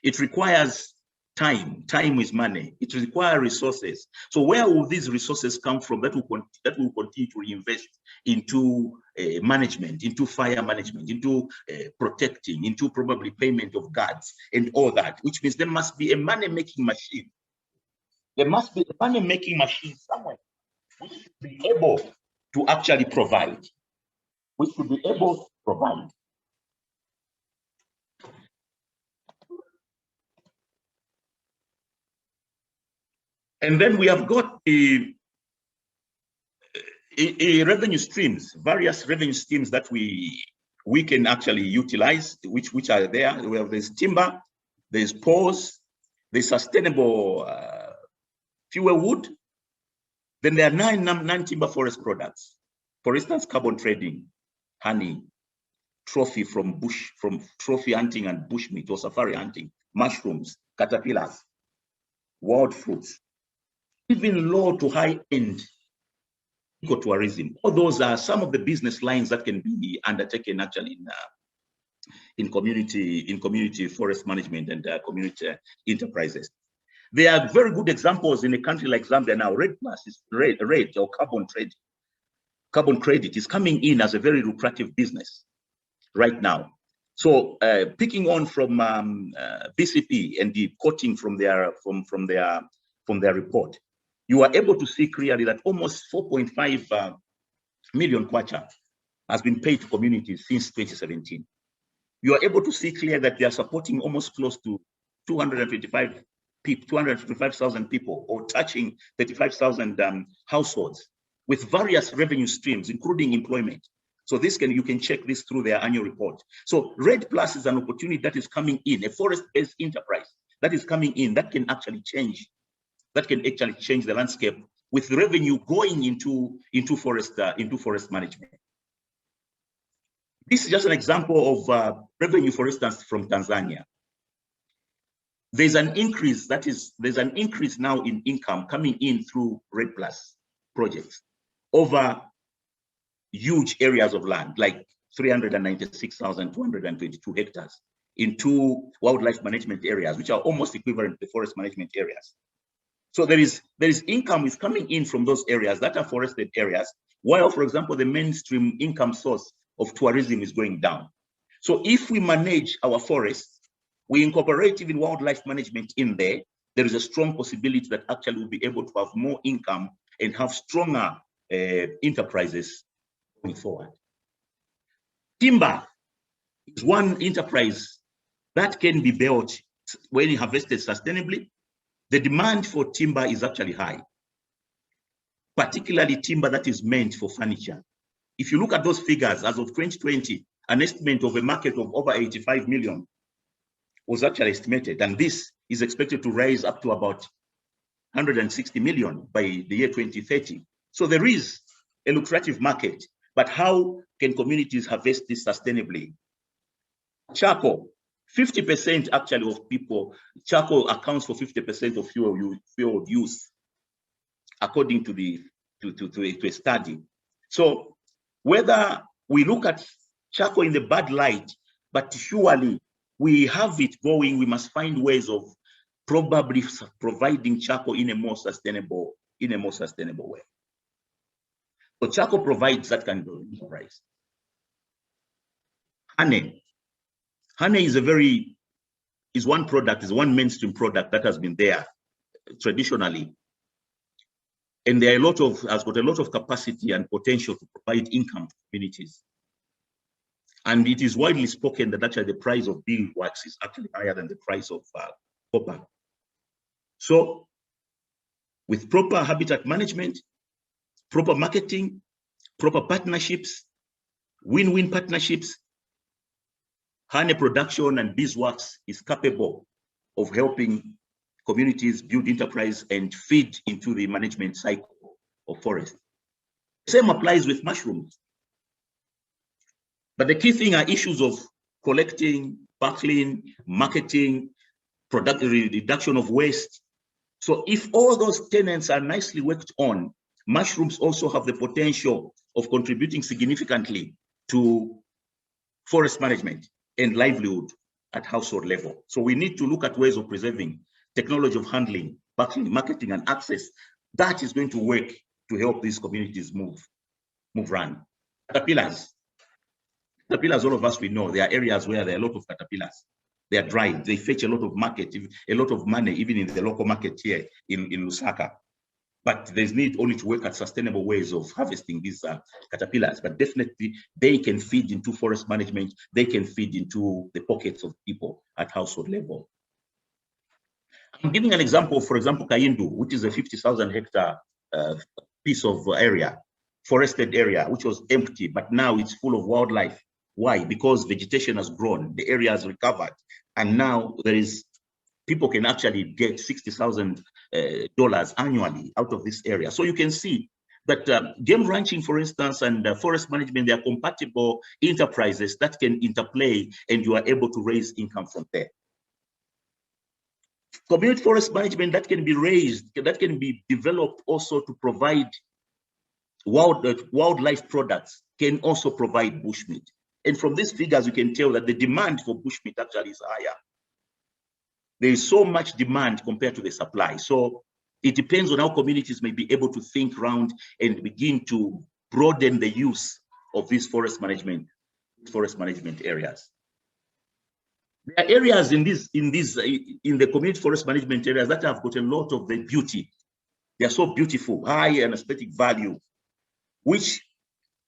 It requires time. Time is money. It requires resources. So where will these resources come from that will continue to reinvest into management, into fire management, into protecting, into probably payment of guards and all that, which means there must be a money-making machine. There must be a money-making machine somewhere which should be able to actually provide. We should be able to provide. And then we have got a revenue streams, various revenue streams that we can actually utilize, which are there. Well, there's timber, there's POS, there's sustainable fuel wood. Then there are non-timber forest products. For instance, carbon trading, honey, trophy from trophy hunting and bushmeat or safari hunting, mushrooms, caterpillars, wild fruits, even low to high end ecotourism. All those are some of the business lines that can be undertaken actually in community forest management and community enterprises. There are very good examples in a country like Zambia now. REDD+ is red or carbon trade. Carbon credit is coming in as a very lucrative business right now. So picking on from BCP and the quoting from their report, you are able to see clearly that almost 4.5 million kwacha has been paid to communities since 2017. You are able to see clearly that they are supporting almost close to 255,000 people, or touching 35,000 households with various revenue streams, including employment. So you can check this through their annual report. So REDD+ is an opportunity that is coming in, a forest-based enterprise that is coming in that can actually change the landscape with revenue going into forest management. This is just an example of revenue, for instance, from Tanzania. There's an increase now in income coming in through REDD+ projects over huge areas of land, like 396,222 hectares in 2 wildlife management areas, which are almost equivalent to forest management areas. So there is income is coming in from those areas that are forested areas, while, for example, the mainstream income source of tourism is going down. So if we manage our forests, we incorporate even wildlife management in there, there is a strong possibility that actually we'll be able to have more income and have stronger enterprises going forward. Timber is one enterprise that can be built when harvested sustainably. The demand for timber is actually high, particularly timber that is meant for furniture. If you look at those figures, as of 2020, an estimate of a market of over 85 million was actually estimated, and this is expected to rise up to about 160 million by the year 2030. So there is a lucrative market, but how can communities harvest this sustainably? Charcoal, 50% actually of people, charcoal accounts for 50% of fuel use, according to a study. So whether we look at charcoal in the bad light, but surely we have it going, we must find ways of probably providing charcoal in a more sustainable way. So charcoal provides that kind of price. Honey is one one mainstream product that has been there traditionally, and has got a lot of capacity and potential to provide income to communities. And it is widely spoken that actually the price of beeswax is actually higher than the price of copper. So with proper habitat management, proper marketing, proper partnerships, win-win partnerships, honey production and beeswax is capable of helping communities build enterprise and feed into the management cycle of forest. Same applies with mushrooms. But the key thing are issues of collecting, buckling, marketing, reduction of waste. So if all those tenets are nicely worked on, mushrooms also have the potential of contributing significantly to forest management and livelihood at household level. So we need to look at ways of preserving technology of handling, buckling, marketing, and access. That is going to work to help these communities move run. Caterpillars. Caterpillars, all of us, we know, there are areas where there are a lot of caterpillars. They are dry. They fetch a lot of market, a lot of money, even in the local market here in Lusaka. But there's need only to work at sustainable ways of harvesting these caterpillars. But definitely, they can feed into forest management. They can feed into the pockets of people at household level. I'm giving an example, for example, Kayindu, which is a 50,000 hectare piece of area, forested area, which was empty, but now it's full of wildlife. Why? Because vegetation has grown, the area has recovered, and now people can actually get $60,000 annually out of this area. So you can see that game ranching, for instance, and forest management, they are compatible enterprises that can interplay, and you are able to raise income from there. Community forest management that can be raised, that can be developed also to provide wildlife products, can also provide bushmeat. And from these figures, you can tell that the demand for bushmeat actually is higher. There is so much demand compared to the supply. So it depends on how communities may be able to think around and begin to broaden the use of these forest management areas. There are areas in the community forest management areas that have got a lot of the beauty. They are so beautiful, high and aesthetic value, which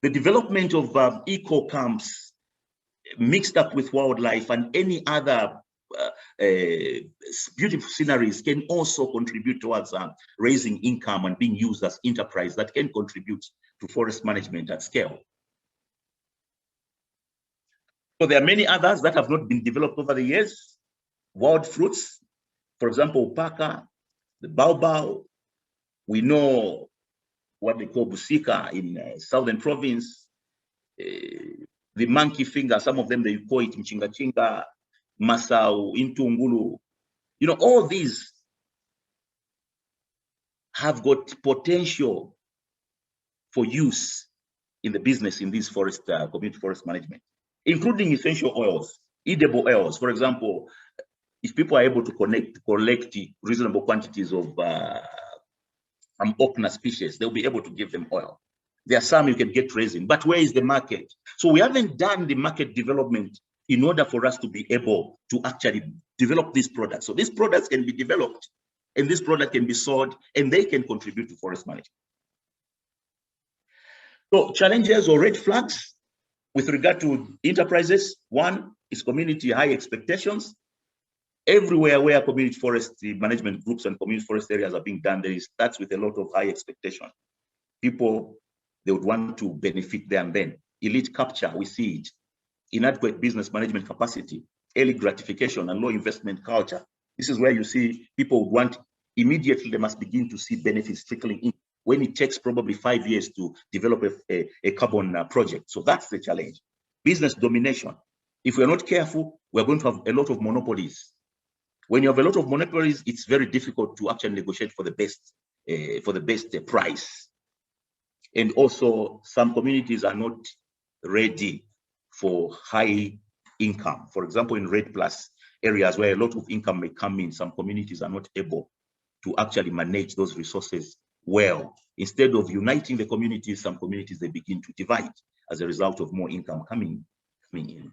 the development of eco camps mixed up with wildlife and any other beautiful sceneries can also contribute towards raising income and being used as enterprise that can contribute to forest management at scale. So there are many others that have not been developed over the years. Wild fruits, for example, upaka, the baobab. We know what they call busika in southern province. The monkey finger, some of them they call it mchinga-chinga, masau, intungulu. You know, all these have got potential for use in the business in this forest, community forest management, including essential oils, edible oils. For example, if people are able to collect reasonable quantities of Ochna species, they'll be able to give them oil. There are some you can get resin, but where is the market? So we haven't done the market development in order for us to be able to actually develop these products. So these products can be developed and this product can be sold and they can contribute to forest management. So challenges or red flags with regard to enterprises. One is community high expectations. Everywhere where community forest management groups and community forest areas are being done, there starts with a lot of high expectation. People, they would want to benefit there and then. Elite capture, we see it. Inadequate business management capacity, early gratification, and low investment culture. This is where you see people would want immediately, they must begin to see benefits trickling in when it takes probably 5 years to develop a carbon project. So that's the challenge. Business domination. If we're not careful, we're going to have a lot of monopolies. When you have a lot of monopolies, it's very difficult to actually negotiate for the best price. And also, some communities are not ready for high income. For example, in RED Plus areas where a lot of income may come in, some communities are not able to actually manage those resources well. Instead of uniting the communities, some communities, they begin to divide as a result of more income coming in.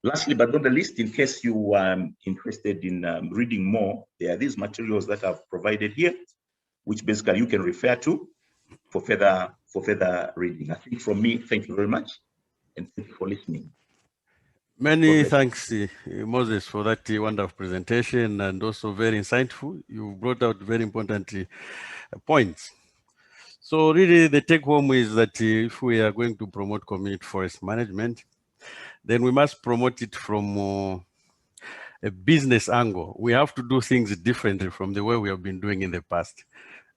Lastly, but not the least, in case you are interested in reading more, there are these materials that I've provided here, which basically you can refer to for further reading. I think from me, thank you very much, and thank you for listening. Many thanks, Moses, for that wonderful presentation and also very insightful. You brought out very important points. So So really the take home is that if we are going to promote community forest management, then we must promote it from a business angle. We have to do things differently from the way we have been doing in the past.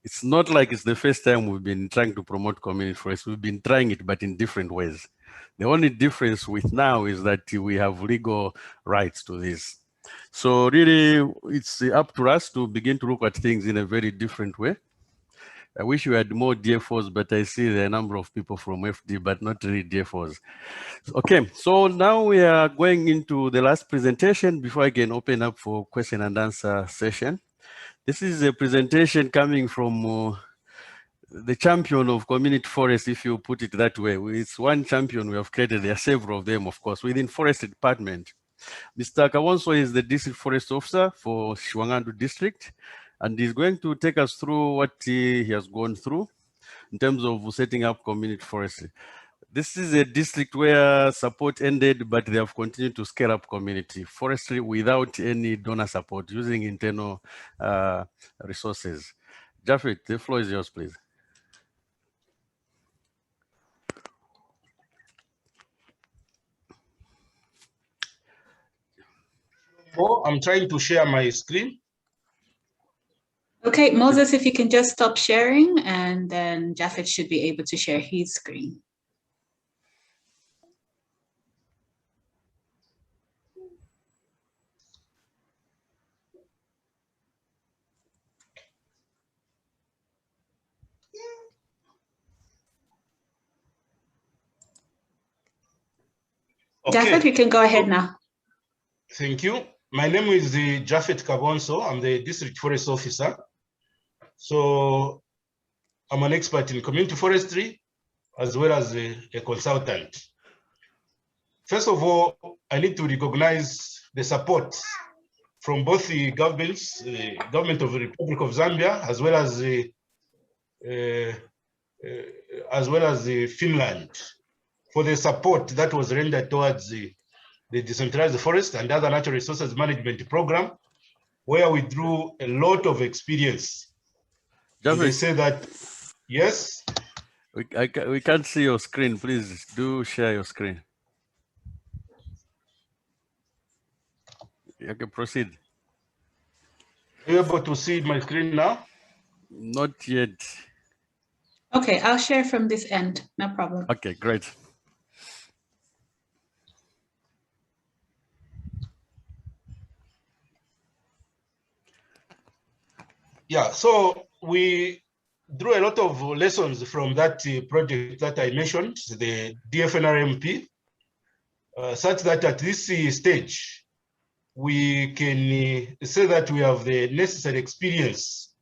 It's not like it's the first time we've been trying to promote community forests. We've been trying it, but in different ways. The only difference with now is that we have legal rights to this. So really, it's up to us to begin to look at things in a very different way. I wish we had more DFOs, but I see the number of people from FD, but not really DFOs. Okay, so now we are going into the last presentation before I can open up for question and answer session. This is a presentation coming from the champion of community forest, if you put it that way. It's one champion we have created. There are several of them, of course, within Forest Department. Mr. Kawonso is the District Forest Officer for Shiwangandu District, and he's going to take us through what he has gone through in terms of setting up community forestry. This is a district where support ended, but they have continued to scale up community forestry without any donor support, using internal resources. Japheth, the floor is yours, please. I'm trying to share my screen. Okay, Moses, if you can just stop sharing, and then Japheth should be able to share his screen. Okay. Japheth, you can go ahead now. Thank you. My name is Japheth Kawonso. I'm the District Forest Officer. So I'm an expert in community forestry as well as a consultant. First of all, I need to recognize the support from both the governments, the government of the Republic of Zambia, as well as the Finland, for the support that was rendered towards the decentralized forest and other natural resources management program, where we drew a lot of experience. They say that, yes? We can't see your screen. Please do share your screen. You can proceed. Are you able to see my screen now? Not yet. Okay, I'll share from this end, no problem. Okay, great. Yeah, so we drew a lot of lessons from that project that I mentioned, the DFNRMP, such that at this stage, we can say that we have the necessary experience,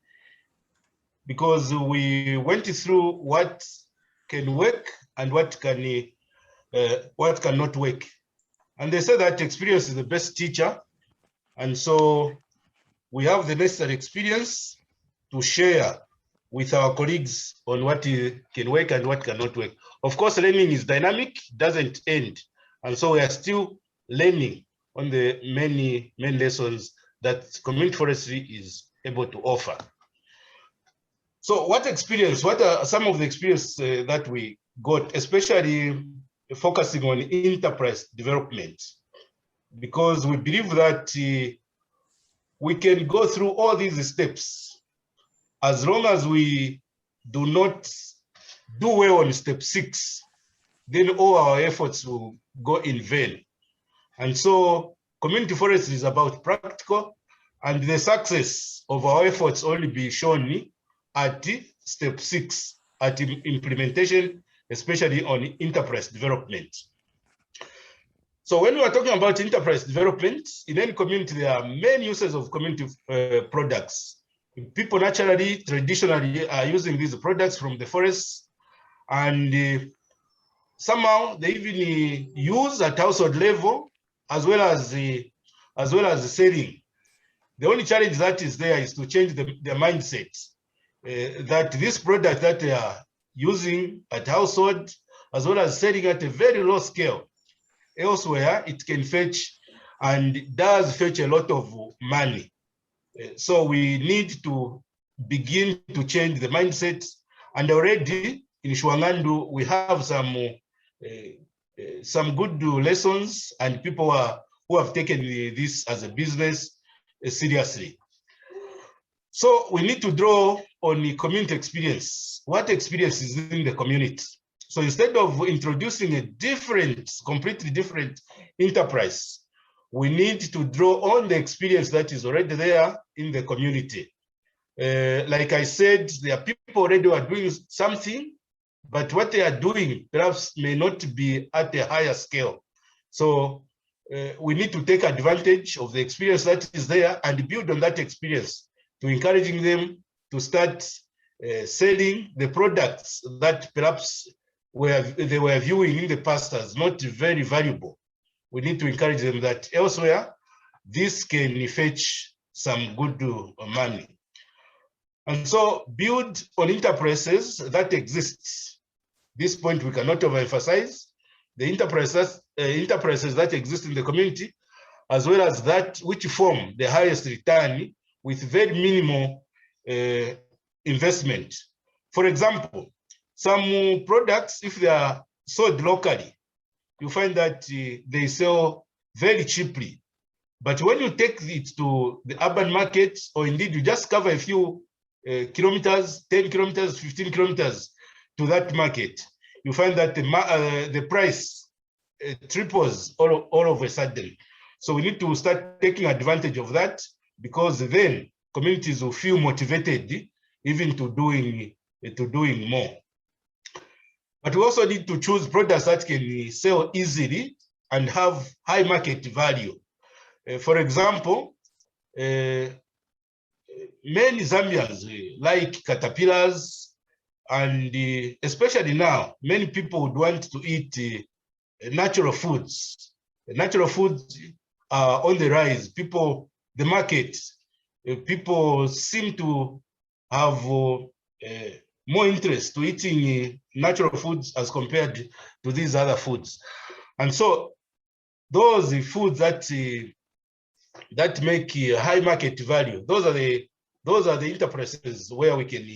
because we went through what can work and what cannot work. And they say that experience is the best teacher. And so we have the necessary experience to share with our colleagues on what can work and what cannot work. Of course, learning is dynamic, doesn't end. And so we are still learning on the many lessons that community forestry is able to offer. So what are some of the experience that we got, especially focusing on enterprise development? Because we believe that we can go through all these steps as long as we do not do well on step 6, then all our efforts will go in vain. And so community forestry is about practical, and the success of our efforts only be shown at step 6, at implementation, especially on enterprise development. So when we are talking about enterprise development, in any community, there are many uses of community products. People naturally, traditionally are using these products from the forests, and somehow they even use at household level as well as selling. The only challenge that is there is to change their mindset, that this product that they are using at household as well as selling at a very low scale, elsewhere it can fetch, and does fetch, a lot of money. So we need to begin to change the mindset And already in Shwangandu, we have some good lessons and people who have taken this as a business seriously. So we need to draw on the community experience. What experience is in the community? So instead of introducing a completely different enterprise, we need to draw on the experience that is already there in the community. Like I said, there are people already who are doing something, but what they are doing perhaps may not be at a higher scale. So we need to take advantage of the experience that is there and build on that experience to encouraging them to start selling the products that perhaps they were viewing in the past as not very valuable. We need to encourage them that elsewhere, this can fetch some good money. And so build on enterprises that exist. This point we cannot overemphasize. The enterprises that exist in the community, as well as that which form the highest return with very minimal investment. For example, some products, if they are sold locally, you find that they sell very cheaply. But when you take it to the urban market, or indeed you just cover a few kilometers, 10 kilometers, 15 kilometers to that market, you find that the price triples all of a sudden. So we need to start taking advantage of that, because then communities will feel motivated even to doing more. But we also need to choose products that can sell easily and have high market value. For example, many Zambians like caterpillars, and especially now, many people would want to eat natural foods. Natural foods are on the rise. People seem to have more interest to eating natural foods as compared to these other foods. And so those foods that make high market value, those are the enterprises where we can,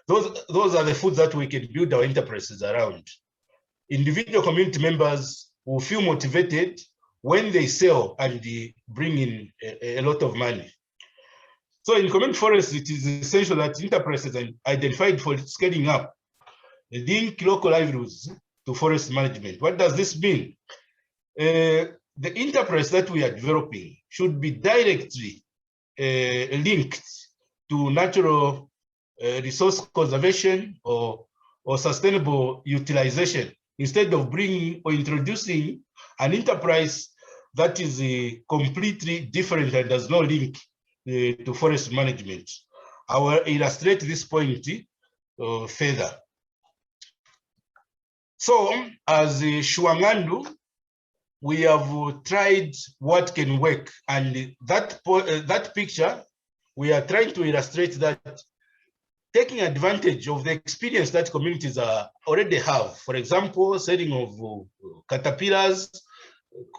those are the foods that we can build our enterprises around. Individual community members will feel motivated when they sell and bring in a lot of money. So in community forests, it is essential that enterprises are identified for scaling up link local livelihoods to forest management. What does this mean? The enterprise that we are developing should be directly linked to natural resource conservation or sustainable utilization, instead of bringing or introducing an enterprise that is completely different and does not link to forest management. I will illustrate this point further. So, as Shwangandu, we have tried what can work, and that picture, we are trying to illustrate that taking advantage of the experience that communities already have. For example, selling of caterpillars,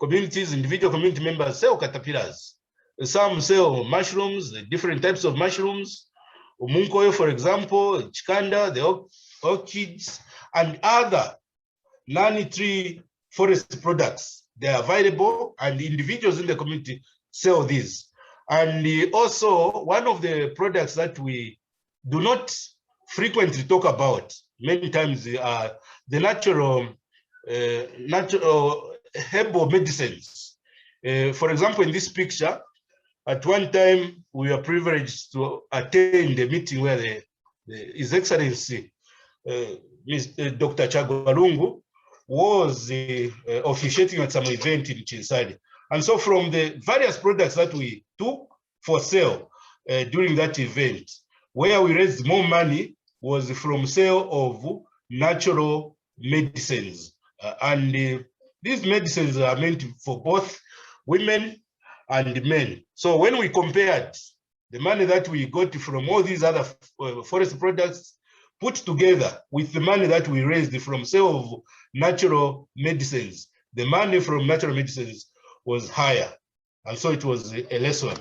individual community members sell caterpillars. Some sell mushrooms, the different types of mushrooms, umunkoyo, for example, chikanda, the orchids, and other non-tree forest products. They are available, and individuals in the community sell these. And also, one of the products that we do not frequently talk about many times are the natural herbal medicines. For example, in this picture, at one time we were privileged to attend a meeting where His Excellency Dr. Chagwalungu was officiating at some event in Chinsali. And so from the various products that we took for sale during that event, where we raised more money was from sale of natural medicines. These medicines are meant for both women and men. So when we compared the money that we got from all these other forest products put together with the money that we raised from sale of natural medicines, the money from natural medicines was higher. And so it was a lesson.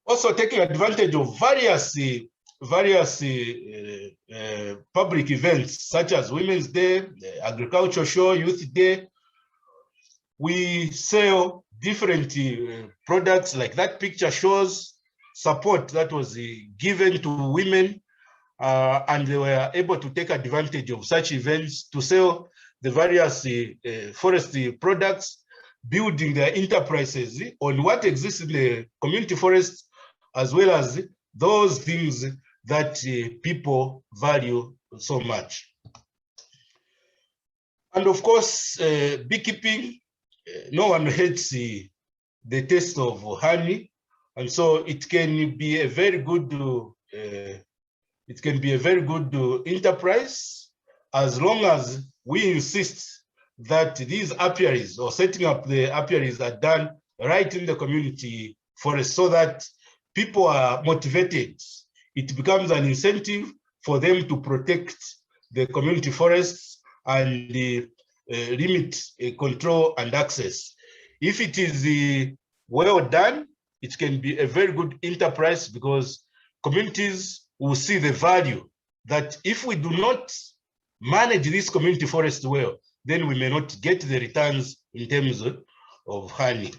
Also taking advantage of various various public events such as Women's Day, the Agricultural Show, Youth Day. We sell different products, like that picture shows support that was given to women, and they were able to take advantage of such events to sell the various forestry products, building their enterprises on what exists in the community forest, as well as those things that people value so much. And of course, beekeeping, no one hates the taste of honey, and so it can be a very good enterprise, as long as we insist that these apiaries or setting up the apiaries are done right in the community forest, so that people are motivated. It becomes an incentive for them to protect the community forests and limit, control, and access. If it is well done, it can be a very good enterprise, because communities will see the value that if we do not manage this community forest well, then we may not get the returns in terms of honey.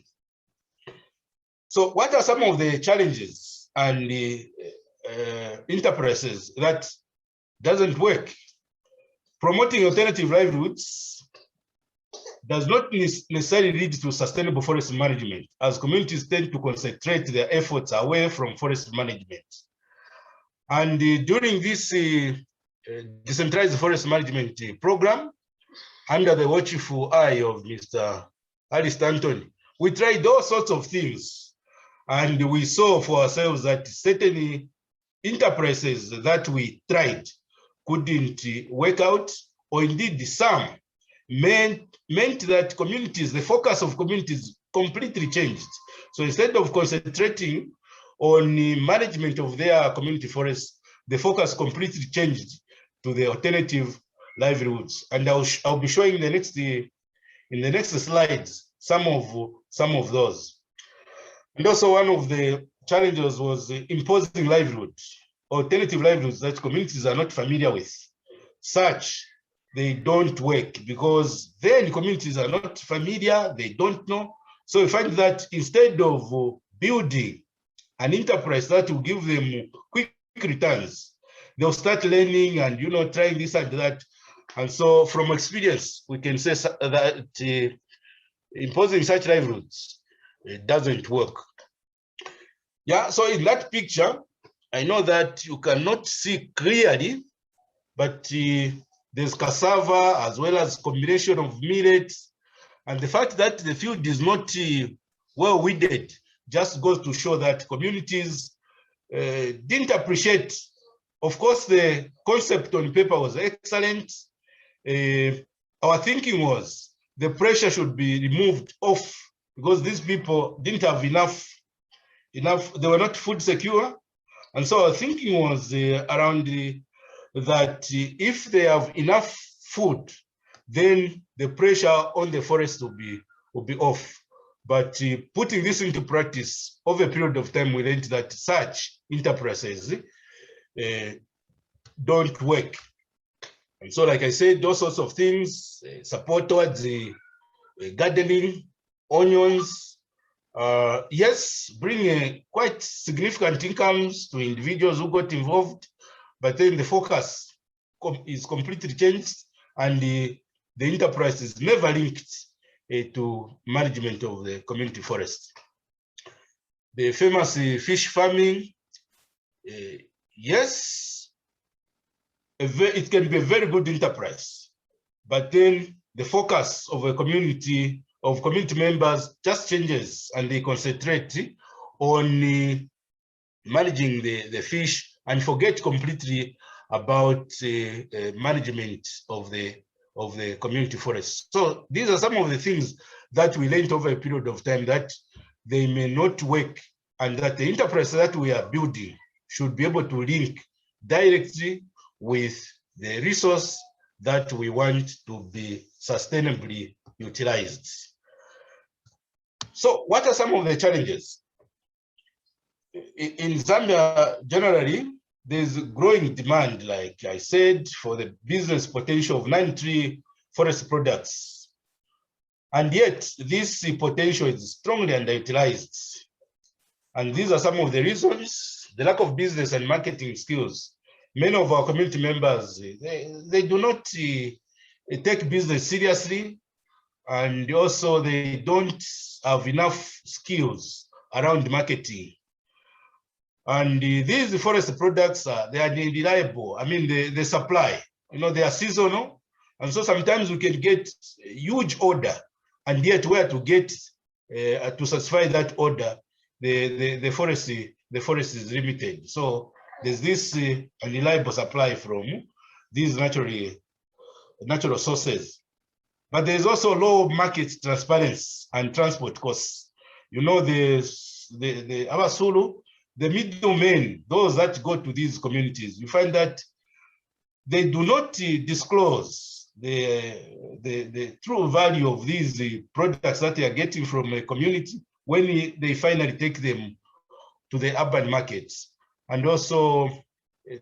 So what are some of the challenges and the enterprises that doesn't work? Promoting alternative livelihoods does not necessarily lead to sustainable forest management, as communities tend to concentrate their efforts away from forest management. And during this decentralized forest management program, under the watchful eye of Mr. Alice Stanton, we tried all sorts of things, and we saw for ourselves that certain enterprises that we tried couldn't work out, or indeed some meant that communities, the focus of communities completely changed. So instead of concentrating on the management of their community forests, the focus completely changed to the alternative livelihoods. And I'll be showing in the next slides some of those. And also one of the challenges was imposing livelihoods, alternative livelihoods that communities are not familiar with. Such they don't work, because then communities are not familiar, they don't know. So we find that instead of building an enterprise that will give them quick returns, they'll start learning and trying this and that. And so from experience, we can say that imposing such livelihoods doesn't work. Yeah, so in that picture, I know that you cannot see clearly, but there's cassava as well as combination of millets. And the fact that the field is not well weeded just goes to show that communities didn't appreciate. Of course, the concept on paper was excellent. Our thinking was the pressure should be removed off, because these people didn't have enough, they were not food secure. And so our thinking was around that if they have enough food, then the pressure on the forest will be off. But putting this into practice over a period of time, we learned that such enterprises don't work. And so, like I said, those sorts of things, support towards the gardening, onions, yes, bring quite significant incomes to individuals who got involved, but then the focus is completely changed, and the enterprise is never linked to management of the community forest. The famous fish farming, yes, it can be a very good enterprise, but then the focus of a community members just changes, and they concentrate on managing the fish and forget completely about management of the community forest. So these are some of the things that we learned over a period of time, that they may not work, and that the enterprise that we are building should be able to link directly with the resource that we want to be sustainably utilized. So what are some of the challenges? In Zambia, generally, there's growing demand, like I said, for the business potential of non-tree forest products. And yet this potential is strongly underutilized. And these are some of the reasons: the lack of business and marketing skills. Many of our community members, they do not take business seriously, and also they don't have enough skills around marketing. And these forest products, they are reliable. I mean, the supply, they are seasonal. And so sometimes we can get a huge order, and yet where to get to satisfy that order, the forest is limited. So there's this unreliable supply from these natural sources. But there's also low market transparency and transport costs. The Abasulu, the middlemen, those that go to these communities, you find that they do not disclose the true value of these products that they are getting from a community when they finally take them to the urban markets. And also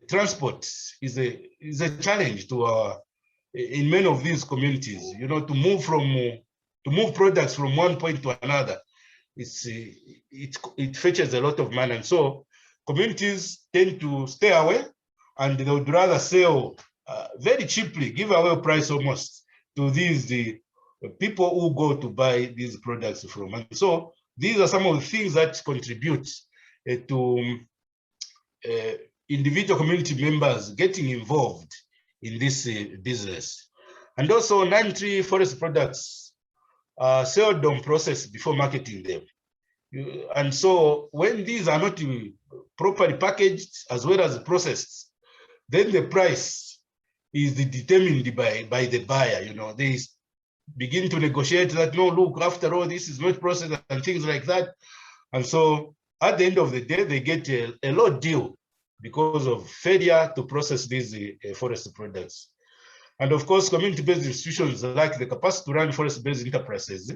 transport is a challenge in many of these communities, to move products from one point to another. It fetches a lot of money, and so communities tend to stay away, and they would rather sell very cheaply, give away a price almost to the people who go to buy these products from. And so these are some of the things that contribute to individual community members getting involved in this business. And also non-tree forest products are seldom processed before marketing them. And so when these are not properly packaged as well as processed, then the price is determined by the buyer. They begin to negotiate that, no, look, after all, this is not processed and things like that. And so at the end of the day, they get a low deal because of failure to process these forest products. And of course, community-based institutions lack the capacity to run forest-based enterprises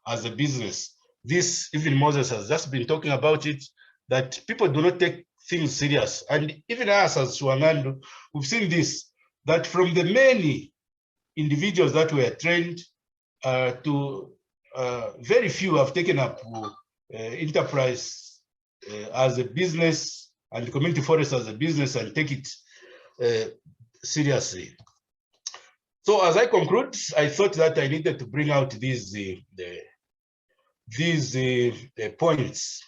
as a business. This, even Moses has just been talking about it, that people do not take things serious. And even us as Shuangandu, we've seen this, that from the many individuals that were trained to very few have taken up enterprise as a business and community forest as a business and take it seriously. So as I conclude, I thought that I needed to bring out these points.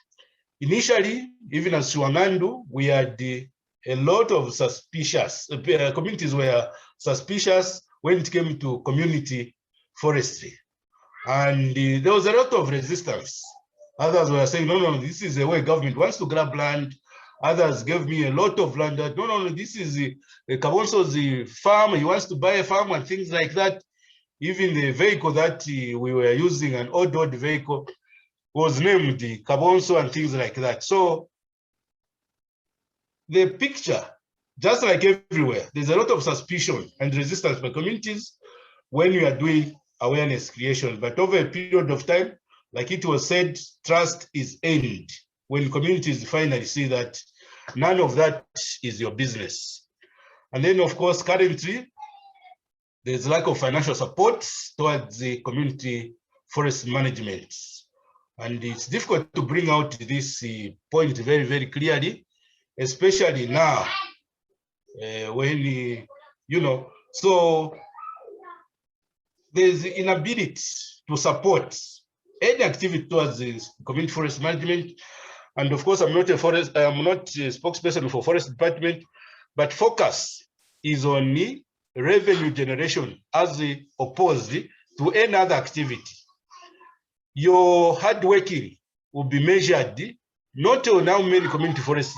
Initially, even as Shuangandu, we had a lot of suspicious, communities were suspicious when it came to community forestry. And there was a lot of resistance. Others were saying, no, this is the way government wants to grab land. Others gave me a lot of land that, no, this is Kabonso's farm. He wants to buy a farm and things like that. Even the vehicle that we were using, an old vehicle, was named Kabonso and things like that. So the picture, just like everywhere, there's a lot of suspicion and resistance by communities when you are doing awareness creation. But over a period of time, like it was said, trust is earned when communities finally see that none of that is your business. And then, of course, currently, there's lack of financial support towards the community forest management. And it's difficult to bring out this point very, very clearly, especially now when, so there's inability to support any activity towards the community forest management. And of course, I'm not a spokesperson for forest department, but focus is on the revenue generation as opposed to any other activity. Your hard working will be measured not on how many community forest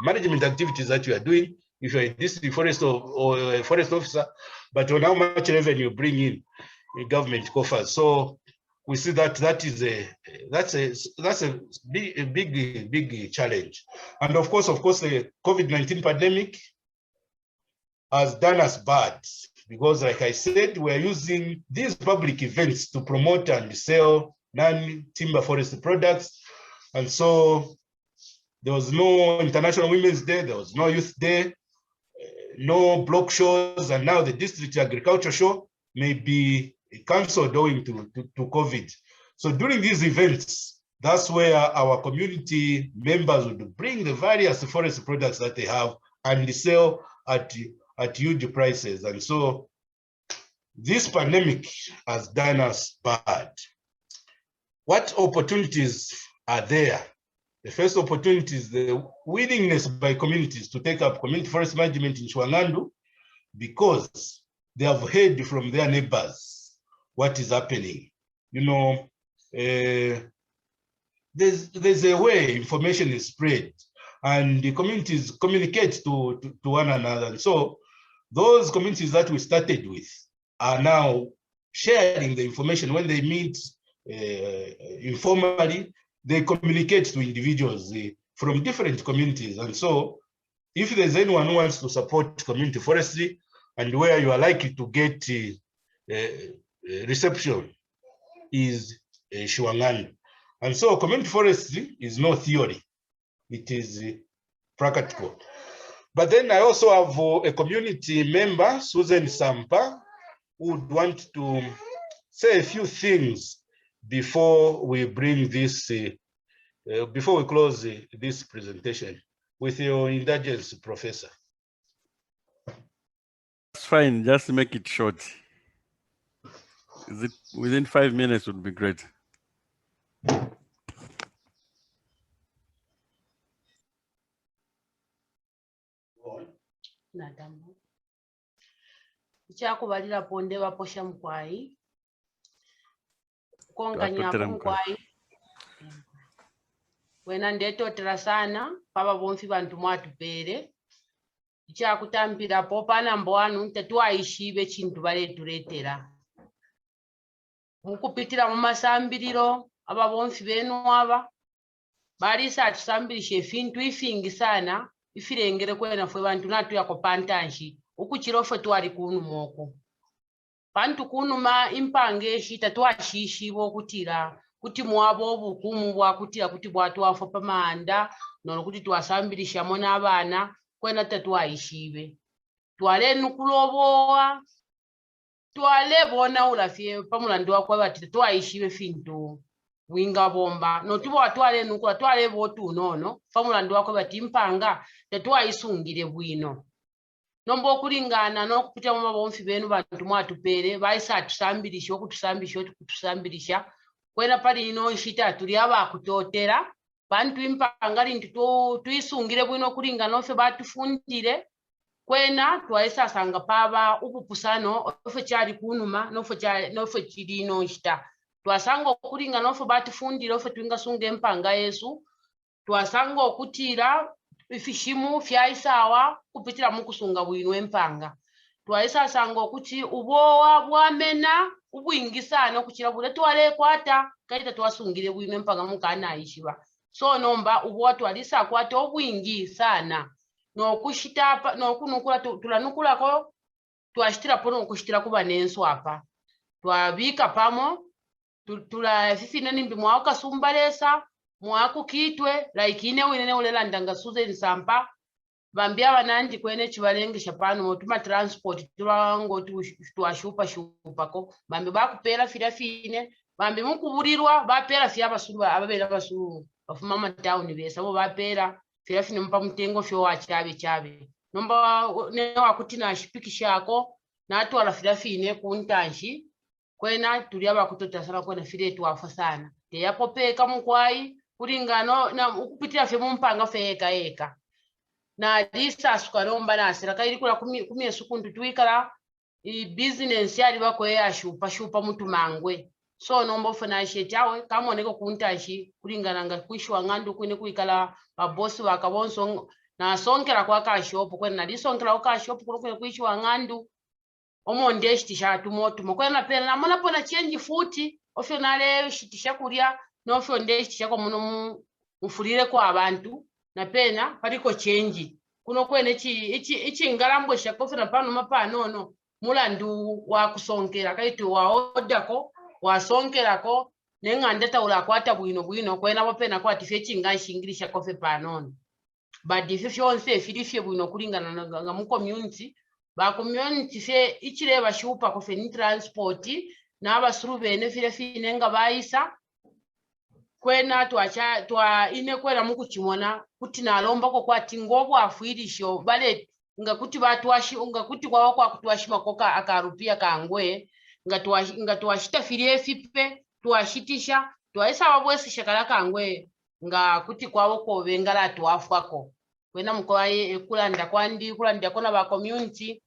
management activities that you are doing, if you're a district forest or a forest officer, but on how much revenue you bring in government coffers. So we see that that's a big challenge. And of course, the COVID-19 pandemic has done us bad because, like I said, we're using these public events to promote and sell non-timber forest products. And so There was no International Women's Day, there was no Youth Day, no block shows, and now the district agriculture show may be cancelled owing to COVID. So during these events, that's where our community members would bring the various forest products that they have and sell at huge prices. And so this pandemic has done us bad. What opportunities are there? The first opportunity is the willingness by communities to take up community forest management in Chwangandu because they have heard from their neighbors what is happening. You know, there's a way information is spread and the communities communicate to one another. And so those communities that we started with are now sharing the information. When they meet informally, they communicate to individuals from different communities. And so if there's anyone who wants to support community forestry and where you are likely to get reception is Chwangandu. And so community forestry is no theory, it is practical. But then I also have a community member, Susan Sampa, who would want to say a few things before we bring this, before we close this presentation. With your indulgence, Professor. It's fine, just make it short. Is it within 5 minutes would be great. Chakubalira ponde baposha mkwai konganyapo mkwai wena ndetotera sana papa bonfi bantu mwatupere chakutambirapo pana mboanu tetuwaishibe chintu baletuletera mukupitira mu masambiriro aba bonfi benu aba balisa tusambirishe fintu ifingi sana ifirengere kwena fwe bantu natu yako pantanshi ukuchirofo twali kunu moko bantu kunu ma impange shita twashishibo kutira kuti mwabo obukumu bwakutira kuti bwatwafo pamanda nono kuti twasambirisha mona abana kwena tatwaishibe twale nukuloboa twale bona ulafie pamulandi wakwa bati twaishibe fintu winga bomba notibo atwale nukula twale botu nono pamulandi wakwa bati impanga tatwaisungire bwino nombo okulingana n'okupita mu mabonfi benu bantu mwatupere baisa tusambirisha okutusambirisha kwena pali ino nshita tuli abakutotera bantu impanga lintu tuyisungire bwino okulingana ofe batufundire kwena twaisa sanga paba ubupusano ofe kyali kunuma nofe kiri ino nshita twasanga okulingana ofe batufundire ofe twingasunga empanga yesu twasanga okutira ifishimu fyaisawa kupitira mukusunga bwino empanga twaisa sanga okuti ubowa bwamena ubwingisana okuchira bule twale kwata kaita twasungire bwino empanga mukana ishiba so nomba ubowa twalisa kwata obwingi sana nokushitapa nokunukula tulanukulako twashitira pono okushitira kuba nenso apa twabika pamo tula fifine nimbi mwaka sumbalesa mwakukitwe like ine winene ulelandanga Susan Sampa bambia banandi kwene chibalengesha pano motuma transport tulango twashupa ko bambi bakupera firafine bambi mukuburirwa bapera fya basulu ababera basulu bafuma mu town besa bo bapera firafine mpa mutengo fyo wachabe nomba ne wakutina shipikishako natwala firafine kuntanshi kwena tuli abakutotasana kwena fire twafa sana teyapopeka mukwai kulingano na ukupitira fye mumpanga fe eka na lisa sukaromba na serikali ilikula kumyesu kuntu tuikala i business yali bako shupa mutu mangwe so nombo fana shetawe kama oneko kuntashi kulingana nga kuishwa ngandu kwene kuikala babosi wakabonso na sonkera kwa kashopu kwene na lisonkera kwa kashopu kwene kuishwa ngandu omonde shitisha tumoto kwene pena na mona pona change futi ofyo nale shitisha kulia nofyo nde shitisha kwa muno mufulire kwa abantu na pena paliko change kuno kwene ichi ngalambo shakofe na pano mapano mulandu wa kusonkera kaitu wa odako wa sonkerako nenga ndataula kwata bwino kwena wapena kwati fechinga shingirisha kofe panono but ife fyonse filifye bwino kulingana nga mu community ba community fe ichireba shupa kofe ni transport na abasuru bene file finenga baisa kwena twa ine kwena mukuchimona kuti nalomba ko kwati ngobo afuirisho bale nga kuti batwashi nga kuti kwawa kwa kutwashima koka akarupia kangwe nga twashita filie fipe twashitisha twaisa wabwesi shakala kangwe nga kuti kwawo ko bengala twafwako kwena mukwaye kulanda kona ba community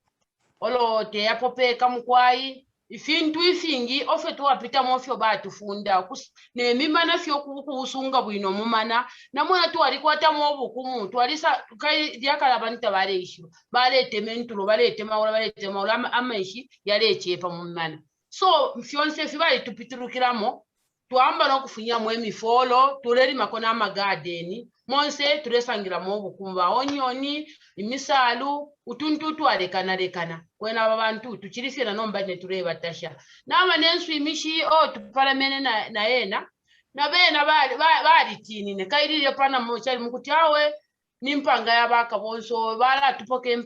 olo te yapopeka mukwayi ifintu ifingi ofe tuwapita mofyo batufunda ne mimana fyo kubusunga bwino mumana namona twalikwata mobukumu twalisa kai lyakalabanita baleisho balete mentulo balete maula amaishi yalechepa mumana so fyonse fibali tupiturukiramo twamba nokufunya mu emifolo tuleri makona amagadeni monse turesangira mu obukumba onyoni imisalu utuntutu alekana kwena abantu tuchirifira nomba ne tureba tasha nama nensu imishi tupalamene na yena na bena bali tini ne kairire pana mochali mukuti awe nimpanga yabaka bonso bala tupoke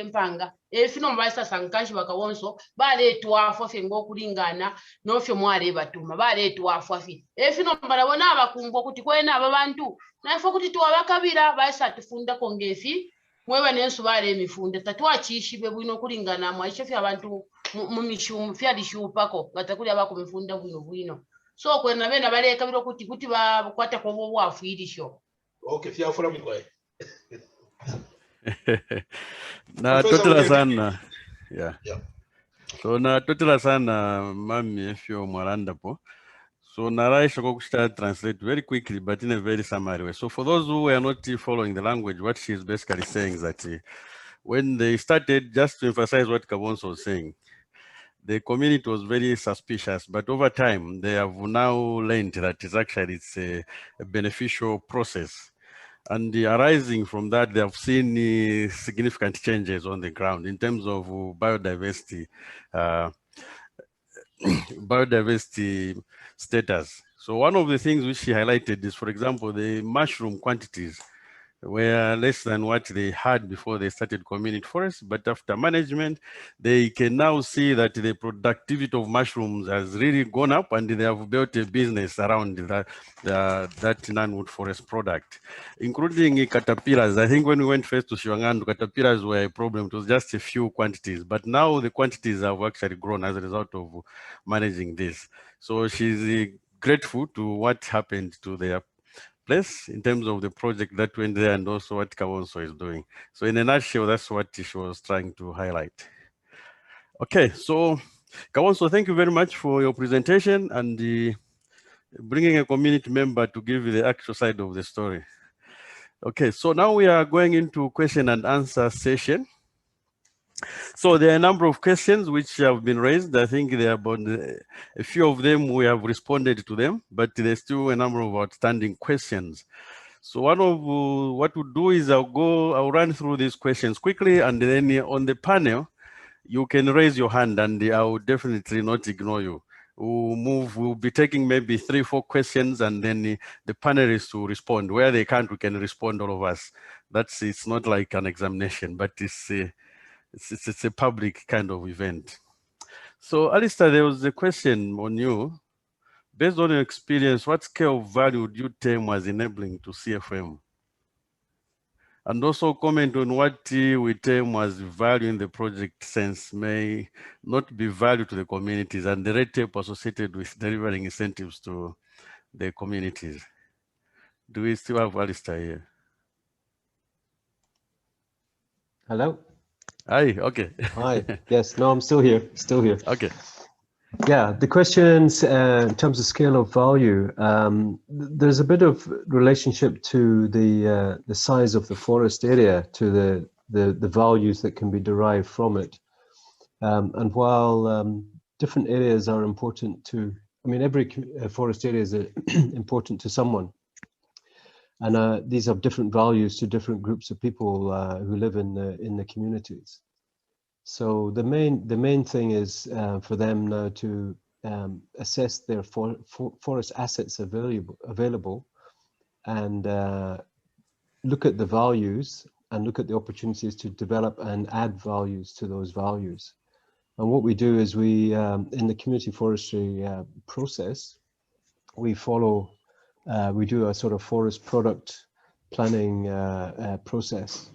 mpanga efino mbaisa sankashi baka bonso bale twafo fengo kulingana nofyo mwale batuma bale twafo fi efino mbala bona abakumbo kuti kwena ababantu nafo kuti twabakabira baisa tufunda kongefi mweba nensu bale emifunde tatwachishibe bwino kulingana mwaisho fya abantu mu mishumu fya lishupako batakuli abakumifunda bwino so kwena bena bale kabiro kuti bakwata ko bwafu ilisho. Okay, fyafura mkwae. Na totela sana. Yeah. So na totela sana mami efyo mwaranda po. So Naraisha Kokusta translate very quickly, but in a very summary way. So for those who are not following the language, what she's basically saying is that when they started, just to emphasize what Kabonso was saying, the community was very suspicious, but over time, they have now learned that it's a beneficial process. And arising from that, they have seen significant changes on the ground in terms of biodiversity, biodiversity status. So one of the things which she highlighted is, for example, the mushroom quantities were less than what they had before they started community forests, but after management, they can now see that the productivity of mushrooms has really gone up, and they have built a business around that non-wood forest product, including caterpillars. I think when we went first to Shiwangandu, caterpillars were a problem. It was just a few quantities, but now the quantities have actually grown as a result of managing this. So she's grateful to what happened to their place in terms of the project that went there and also what Kawonso is doing. So in a nutshell, that's what she was trying to highlight. Okay, so Kawonso, thank you very much for your presentation and bringing a community member to give you the actual side of the story. Okay, so now we are going into question and answer session. So there are a number of questions which have been raised. I think there are about a few of them we have responded to them, but there's still a number of outstanding questions. So one of what we'll do is I'll run through these questions quickly, and then on the panel, you can raise your hand and I will definitely not ignore you. We'll be taking maybe 3 or 4 questions, and then the panelists will respond. Where they can't, we can respond all of us. It's not like an examination, but it's a public kind of event. So Alistair, there was a question on you. Based on your experience, what scale of value would you term as enabling to CFM? And also comment on what we term as value in the project sense may not be value to the communities and the red tape associated with delivering incentives to the communities. Do we still have Alistair here? Hello? Hi, okay. Hi, yes, no, I'm still here, Okay. Yeah, the questions in terms of scale of value, there's a bit of relationship to the size of the forest area, to the values that can be derived from it. And while different areas are important to, I mean, every forest area is important to someone. And these have different values to different groups of people who live in the communities. So the main thing is for them now to assess their forest assets available and look at the values and look at the opportunities to develop and add values to those values. And what we do is we, in the community forestry process, we follow, we do a sort of forest product planning process,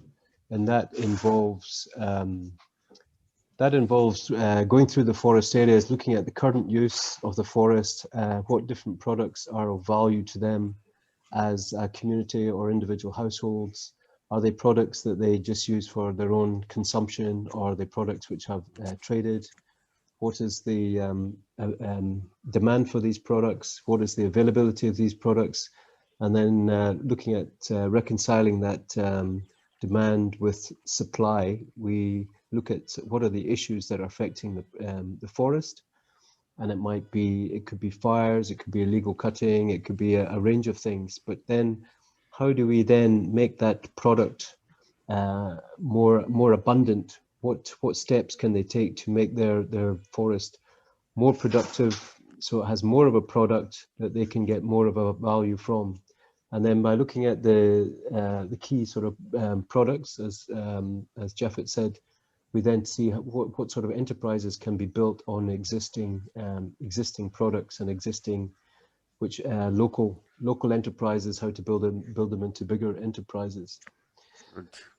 and that involves going through the forest areas, looking at the current use of the forest, what different products are of value to them as a community or individual households. Are they products that they just use for their own consumption, or are they products which have traded? What is the demand for these products? What is the availability of these products? And then looking at reconciling that demand with supply, we look at what are the issues that are affecting the forest. And it could be fires, it could be illegal cutting, it could be a range of things. But then how do we then make that product more abundant? What steps can they take to make their forest more productive, so it has more of a product that they can get more of a value from? And then by looking at the key sort of products, as Japheth said, we then see what sort of enterprises can be built on existing products and existing local enterprises, how to build them into bigger enterprises.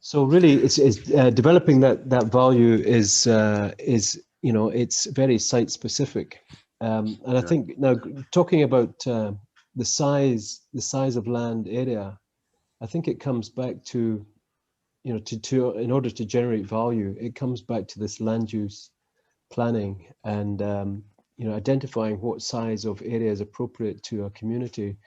So really, it's developing that value is it's very site specific, and I think now talking about the size of land area, I think it comes back to in order to generate value, it comes back to this land use planning and identifying what size of area is appropriate to a community.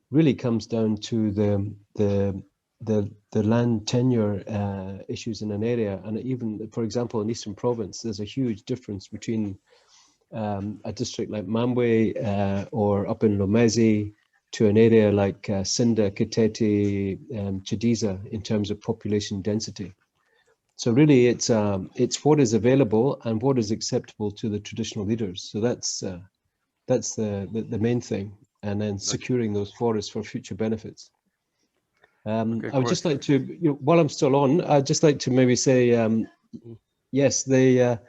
Really comes down to the land tenure issues in an area. And even, for example, in Eastern Province, there's a huge difference between a district like Mambwe or up in Lomezi to an area like Sinda, Kitete, Chidiza in terms of population density. So really, it's what is available and what is acceptable to the traditional leaders. So that's the main thing, and then securing those forests for future benefits. I would just like to, while I'm still on, I'd just like to maybe say, yes, Mrs.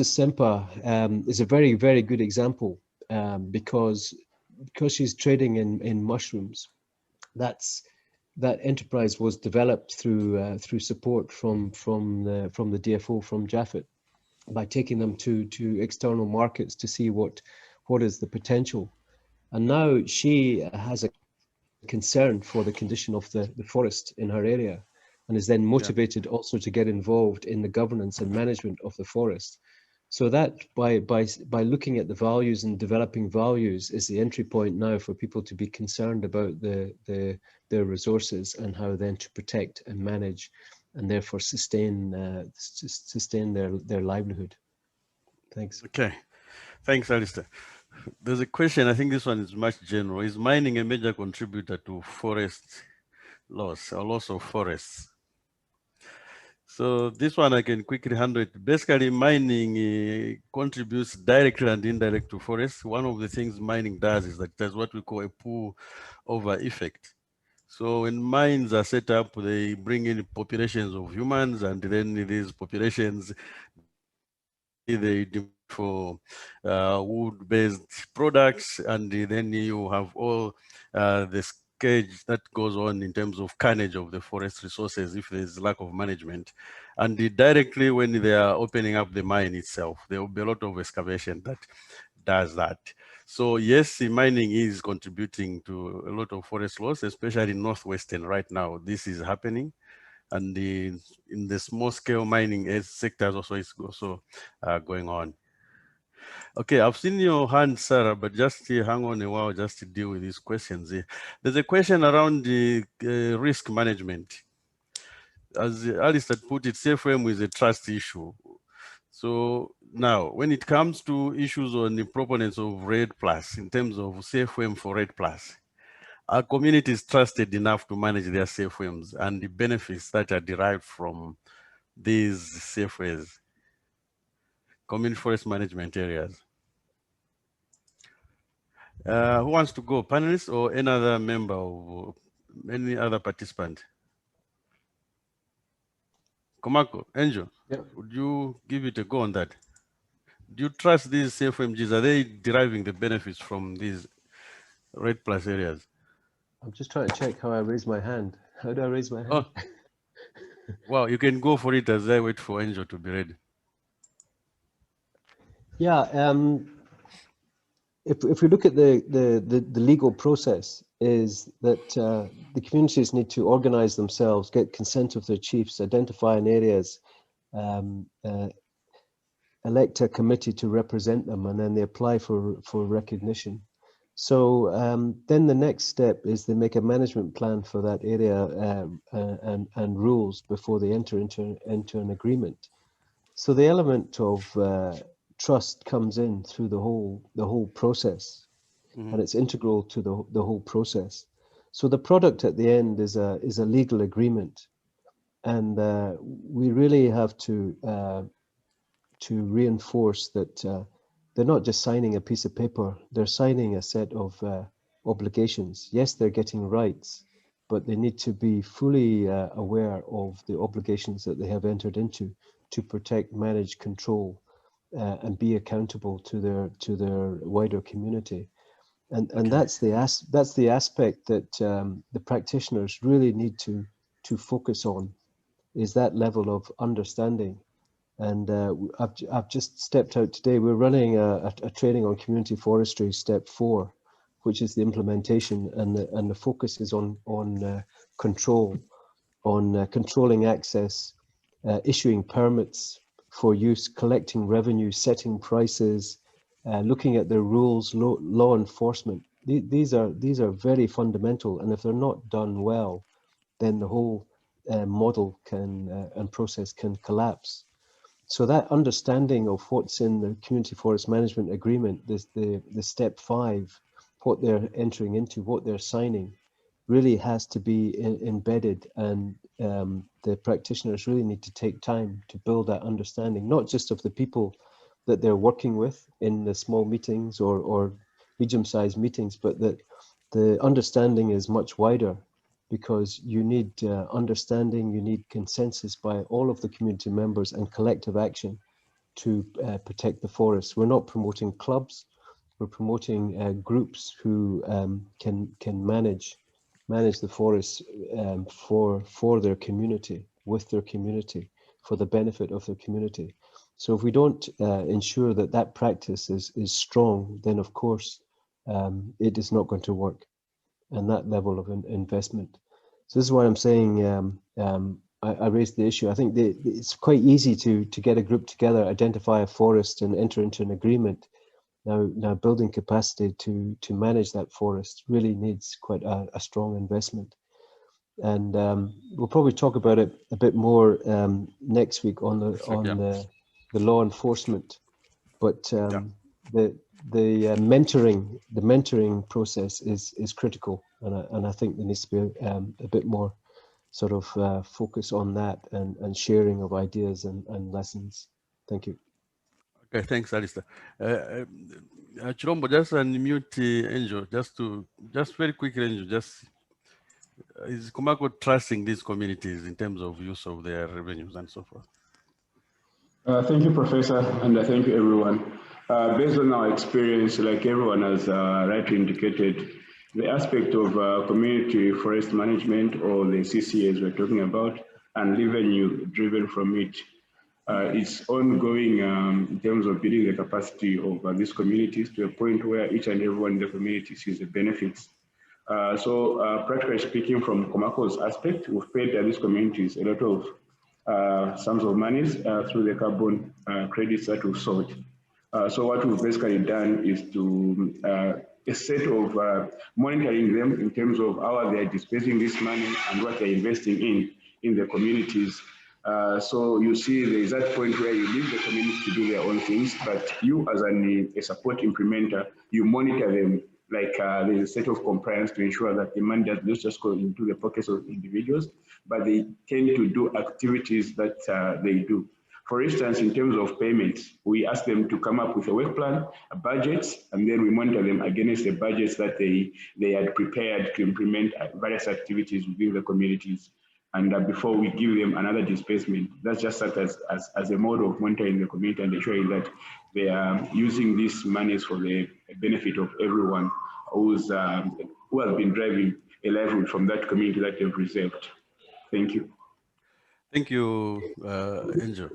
Sempa is a very, very good example because she's trading in mushrooms. That enterprise was developed through support from the DFO, from Japheth, by taking them to external markets to see what is the potential. And now she has a concern for the condition of the forest in her area, and is then motivated also to get involved in the governance and management of the forest. So that by looking at the values and developing values is the entry point now for people to be concerned about their resources and how then to protect and manage and therefore sustain their livelihood. Thanks. Okay, thanks, Alistair. There's a question, I think this one is much general. Is mining a major contributor to forest loss or loss of forests? So this one I can quickly handle it. Basically, mining contributes directly and indirectly to forests. One of the things mining does is that there's what we call a pull-over effect. So when mines are set up, they bring in populations of humans, and then these populations, they demand for wood-based products, and then you have all the scourge that goes on in terms of carnage of the forest resources if there's lack of management. And directly when they are opening up the mine itself, there will be a lot of excavation that does that. So yes, mining is contributing to a lot of forest loss, especially in Northwestern right now. This is happening. And in the small scale mining sectors also is also going on. Okay, I've seen your hand, Sarah, but just hang on a while just to deal with these questions. There's a question around the risk management. As Alistair put it, CFM is a trust issue. So now, when it comes to issues on the proponents of RED+, in terms of CFM for RED+, our community is trusted enough to manage their CFMs and the benefits that are derived from these CFAs. community forest management areas. Who wants to go, panelists or any other member or any other participant? Komako, Angel, would you give it a go on that? Do you trust these CFMGs? Are they deriving the benefits from these REDD+ areas? I'm just trying to check how I raise my hand. How do I raise my hand? Oh. Well, you can go for it as I wait for Angel to be ready. Yeah, if we look at the legal process, is that the communities need to organize themselves, get consent of their chiefs, identify in areas, elect a committee to represent them, and then they apply for recognition. So then the next step is they make a management plan for that area and rules before they enter into an agreement. So the element of trust comes in through the whole process, and it's integral to the whole process. So the product at the end is a legal agreement, and we really have to reinforce that they're not just signing a piece of paper, they're signing a set of obligations. Yes, they're getting rights, but they need to be fully aware of the obligations that they have entered into to protect, manage, control, and be accountable to their wider community. And that's the aspect that the practitioners really need to focus on, is that level of understanding. And I've just stepped out today. We're running a training on community forestry, step 4, which is the implementation, and the focus is on control, on controlling access, issuing permits for use, collecting revenue, setting prices, looking at the rules, law enforcement. These are very fundamental, and if they're not done well, then the whole model and process can collapse. So that understanding of what's in the community forest management agreement, the step 5, what they're entering into, what they're signing, really has to be embedded, and the practitioners really need to take time to build that understanding, not just of the people that they're working with in the small meetings or medium-sized meetings, but that the understanding is much wider, because you need understanding, you need consensus by all of the community members and collective action to protect the forests. We're not promoting clubs, we're promoting groups who can manage the forests for their community, with their community, for the benefit of their community. So if we don't ensure that that practice is strong, then of course it is not going to work, and that level of investment. So this is why I'm saying I raised the issue. I think it's quite easy to get a group together, identify a forest, and enter into an agreement. Now building capacity to manage that forest really needs quite a strong investment. And we'll probably talk about it a bit more next week on the law enforcement. But the mentoring process is critical, and I think there needs to be a bit more sort of focus on that and sharing of ideas and lessons. Thank you. Okay, thanks, Alistair. Chirombo, just unmute Angel, just very quickly, Angel, is Komako trusting these communities in terms of use of their revenues and so forth? Thank you, Professor, and thank you, everyone. Based on our experience, like everyone has rightly indicated, the aspect of community forest management, or the CCAs we're talking about, and revenue driven from it, is ongoing in terms of building the capacity of these communities to a point where each and everyone in the community sees the benefits. So practically speaking, from Komako's aspect, we've paid these communities a lot of sums of monies through the carbon credits that we've sold. So what we've basically done is to a set of monitoring them in terms of how they are dispersing this money and what they're investing in the communities. So you see there is that point where you leave the community to do their own things, but you as a support implementer, you monitor them, like there's a set of compliance to ensure that the money does not just go into the pockets of individuals, but they tend to do activities that they do. For instance, in terms of payments, we ask them to come up with a work plan, a budget, and then we monitor them against the budgets that they had prepared to implement various activities within the communities. And before we give them another disbursement, that's just as a mode of monitoring the community and ensuring that they are using these monies for the benefit of everyone who has been driving a livelihood from that community that they've reserved. Thank you. Thank you, Angel.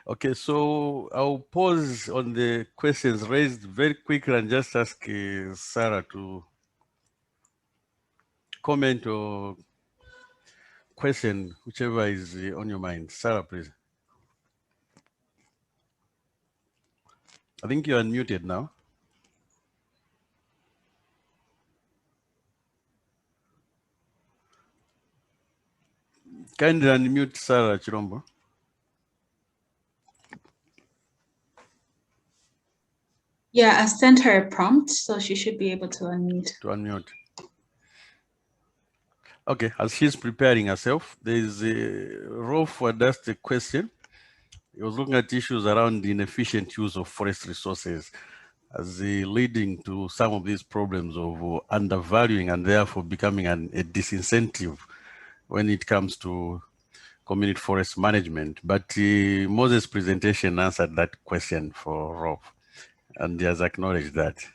Okay, so I'll pause on the questions raised very quickly and just ask Sarah to comment or question, whichever is on your mind. Sarah, please. I think you're unmuted now. Kindly unmute Sarah Chirombo. Yeah, I sent her a prompt, so she should be able to unmute. Okay, as she's preparing herself, there's Rolf had asked a question. He was looking at issues around the inefficient use of forest resources as leading to some of these problems of undervaluing and therefore becoming a disincentive when it comes to community forest management. But Moses' presentation answered that question for Rolf, and he has acknowledged that.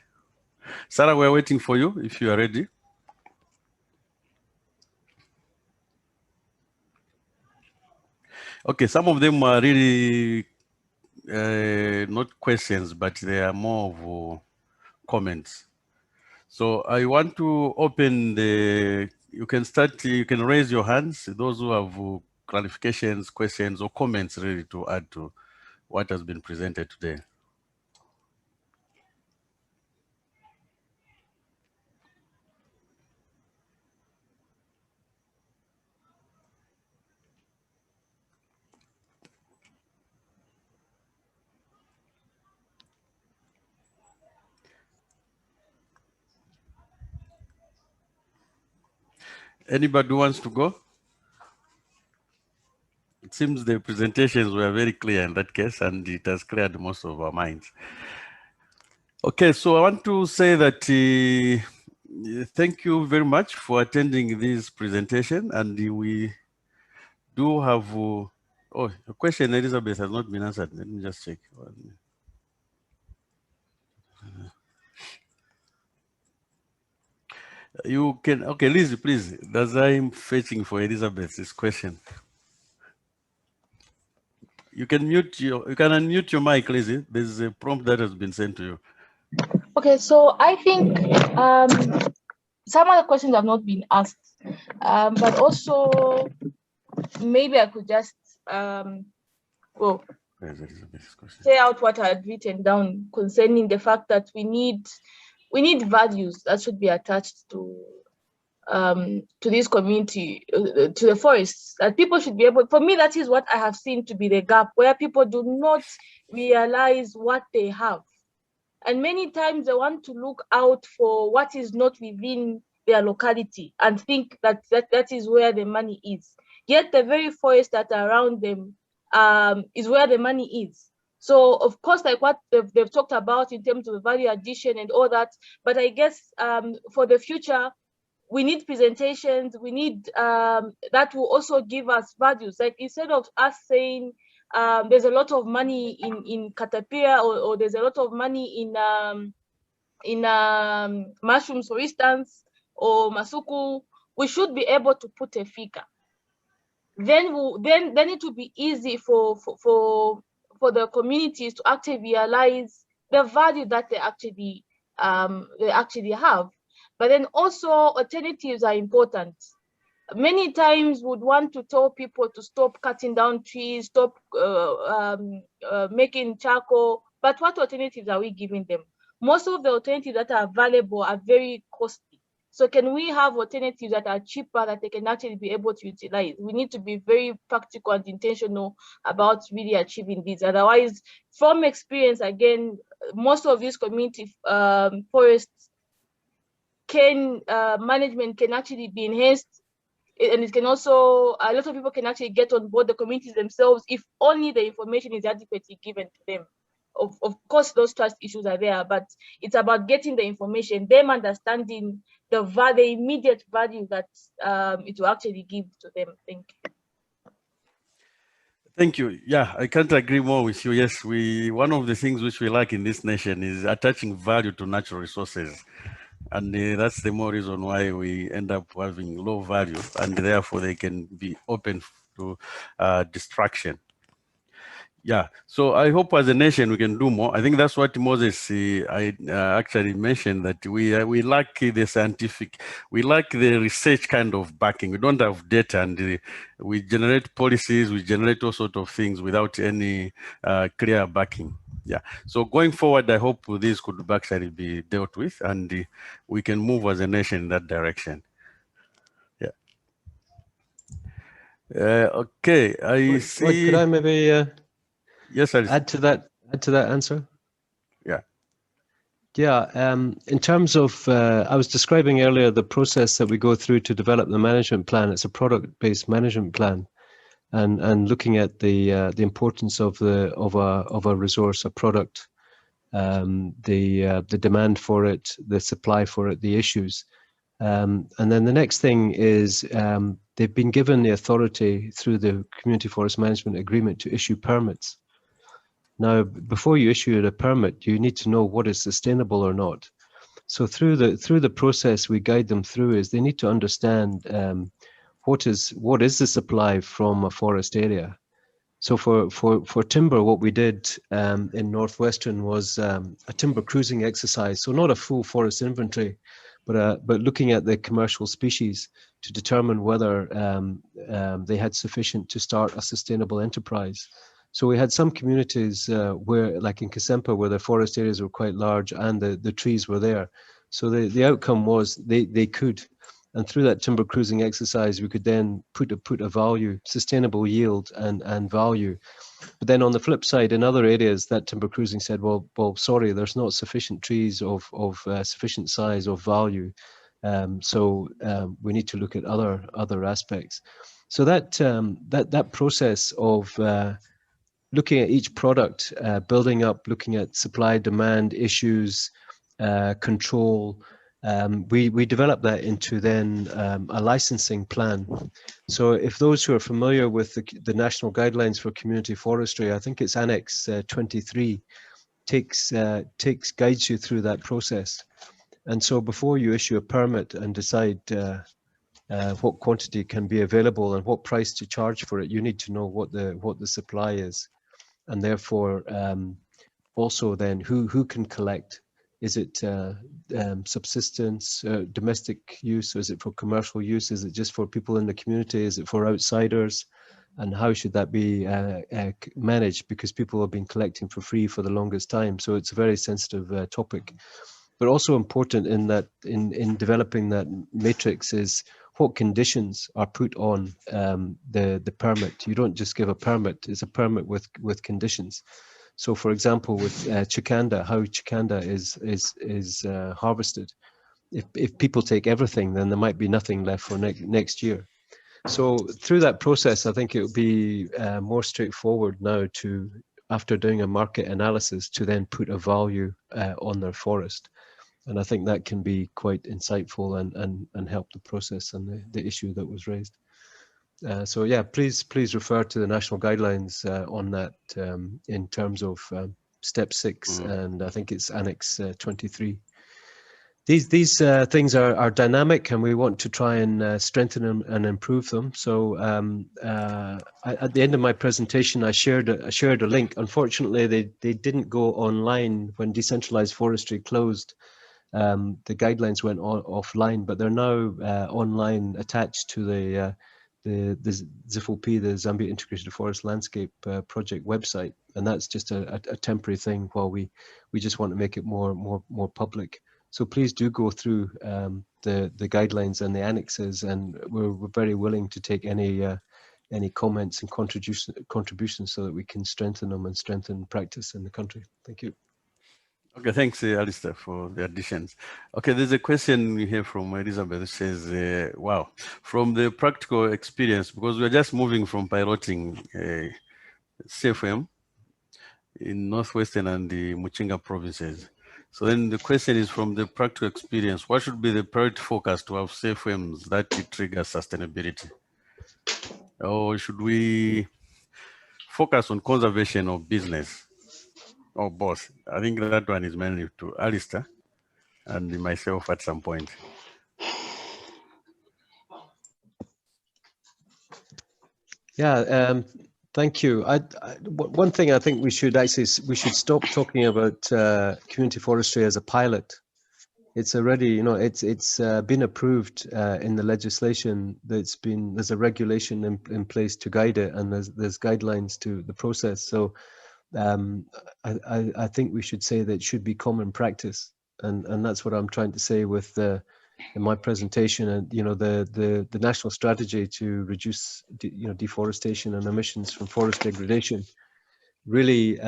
Sarah, we're waiting for you if you are ready. Okay, some of them are really not questions, but they are more of comments. So I want to open you can raise your hands, those who have clarifications, questions, or comments really to add to what has been presented today. Anybody who wants to go? It seems the presentations were very clear in that case, and it has cleared most of our minds. Okay, so I want to say that thank you very much for attending this presentation, and we do have, oh, a question, Elizabeth, has not been answered. Let me just check. You can, okay, Liz, please, as I'm fetching for Elizabeth this question. You can unmute your mic, Lizzie. There's a prompt that has been sent to you. Okay, so I think some of the questions have not been asked, but also maybe I could just say out what I had written down concerning the fact that we need values that should be attached to this community, to the forests, that people should be able, for me, that is what I have seen to be the gap, where people do not realize what they have. And many times they want to look out for what is not within their locality and think that is where the money is. Yet the very forests that are around them is where the money is. So of course, like what they've talked about in terms of value addition and all that, but I guess for the future, we need presentations, we need that will also give us values. Like instead of us saying, there's a lot of money in Caterpillar, or there's a lot of money in mushrooms, for instance, or Masuku, we should be able to put a figure. Then it will be easy for the communities to actually realize the value that they actually have. But then also alternatives are important. Many times would want to tell people to stop cutting down trees, stop making charcoal, but what alternatives are we giving them? Most of the alternatives that are available are very costly. So can we have alternatives that are cheaper that they can actually be able to utilize? We need to be very practical and intentional about really achieving this. Otherwise, from experience, again, most of these community forests management can actually be enhanced and it can also, a lot of people can actually get on board the communities themselves if only the information is adequately given to them. Of course, those trust issues are there, but it's about getting the information, them understanding the immediate value that it will actually give to them. Thank you. Thank you. Yeah, I can't agree more with you. Yes, one of the things which we like in this nation is attaching value to natural resources. And that's the more reason why we end up having low value, and therefore they can be open to destruction. Yeah, so I hope as a nation we can do more. I think that's what Moses actually mentioned, that we lack the scientific, we lack the research kind of backing. We don't have data, and we generate policies, we generate all sorts of things without any clear backing. Yeah, so going forward, I hope this could actually be dealt with, and we can move as a nation in that direction. Yeah. Okay, I see. Could I maybe yes, add to that answer? Yeah. Yeah, in terms of, I was describing earlier the process that we go through to develop the management plan. It's a product-based management plan, and looking at the importance of a resource, a product, the demand for it, the supply for it, the issues, and then the next thing is they've been given the authority through the Community Forest Management Agreement to issue permits. Now, before you issue a permit, you need to know what is sustainable or not. So through the process we guide them through is they need to understand what is the supply from a forest area. So for timber, what we did in Northwestern was a timber cruising exercise. So not a full forest inventory, but looking at the commercial species to determine whether they had sufficient to start a sustainable enterprise. So we had some communities where, like in Kasempa, where the forest areas were quite large and the trees were there. So the outcome was they could. And through that timber cruising exercise, we could then put a value, sustainable yield and value. But then on the flip side, in other areas, that timber cruising said, well, sorry, there's not sufficient trees of sufficient size of value. So we need to look at other aspects. So that process of looking at each product, building up, looking at supply, demand, issues, control, we developed that into then a licensing plan. So if those who are familiar with the national guidelines for community forestry, I think it's Annex 23, guides you through that process. And so before you issue a permit and decide what quantity can be available and what price to charge for it, you need to know what the supply is. And therefore, also then who can collect? Is it subsistence, domestic use? Or is it for commercial use? Is it just for people in the community? Is it for outsiders? And how should that be managed? Because people have been collecting for free for the longest time. So it's a very sensitive topic. But also important in that in developing that matrix is what conditions are put on the permit. You don't just give a permit; it's a permit with conditions. So, for example, with Chikanda, how Chikanda is harvested. If people take everything, then there might be nothing left for next year. So through that process, I think it will be more straightforward now to, after doing a market analysis, to then put a value on their forest. And I think that can be quite insightful and help the process and the issue that was raised. So yeah, please refer to the national guidelines on that in terms of step 6, and I think it's Annex 23. These things are dynamic, and we want to try and strengthen them and improve them. So at the end of my presentation, I shared a link. Unfortunately, they didn't go online when decentralized forestry closed. The guidelines went offline, but they're now online, attached to the ZIFLP, the Zambia Integrated Forest Landscape Project website, and that's just a temporary thing while we just want to make it more public. So please do go through the guidelines and the annexes, and we're very willing to take any comments and contributions so that we can strengthen them and strengthen practice in the country. Thank you. Okay, thanks, Alistair, for the additions. Okay, there's a question we have from Elizabeth who says, wow, from the practical experience, because we're just moving from piloting CFM in Northwestern and the Muchinga provinces. So then the question is, from the practical experience, what should be the priority focus to have CFMs that trigger sustainability? Or should we focus on conservation or business, or both? I think that one is mainly to Alistair and myself at some point. Yeah, thank you. One thing I think we should stop talking about community forestry as a pilot. It's already, you know, it's been approved in the legislation. There's a regulation in place to guide it, and there's guidelines to the process. So I think we should say that it should be common practice, and that's what I'm trying to say with in my presentation. And you know, the national strategy to reduce deforestation and emissions from forest degradation really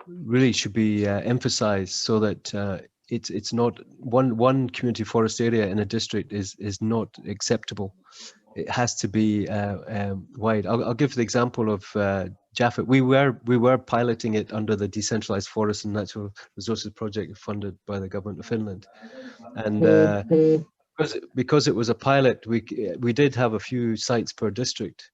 really should be emphasized, so that it's not one community forest area in a district is not acceptable. It has to be wide. I'll give the example of Jaffet. We were piloting it under the Decentralized Forest and Natural Resources Project funded by the government of Finland, and because it was a pilot, we did have a few sites per district,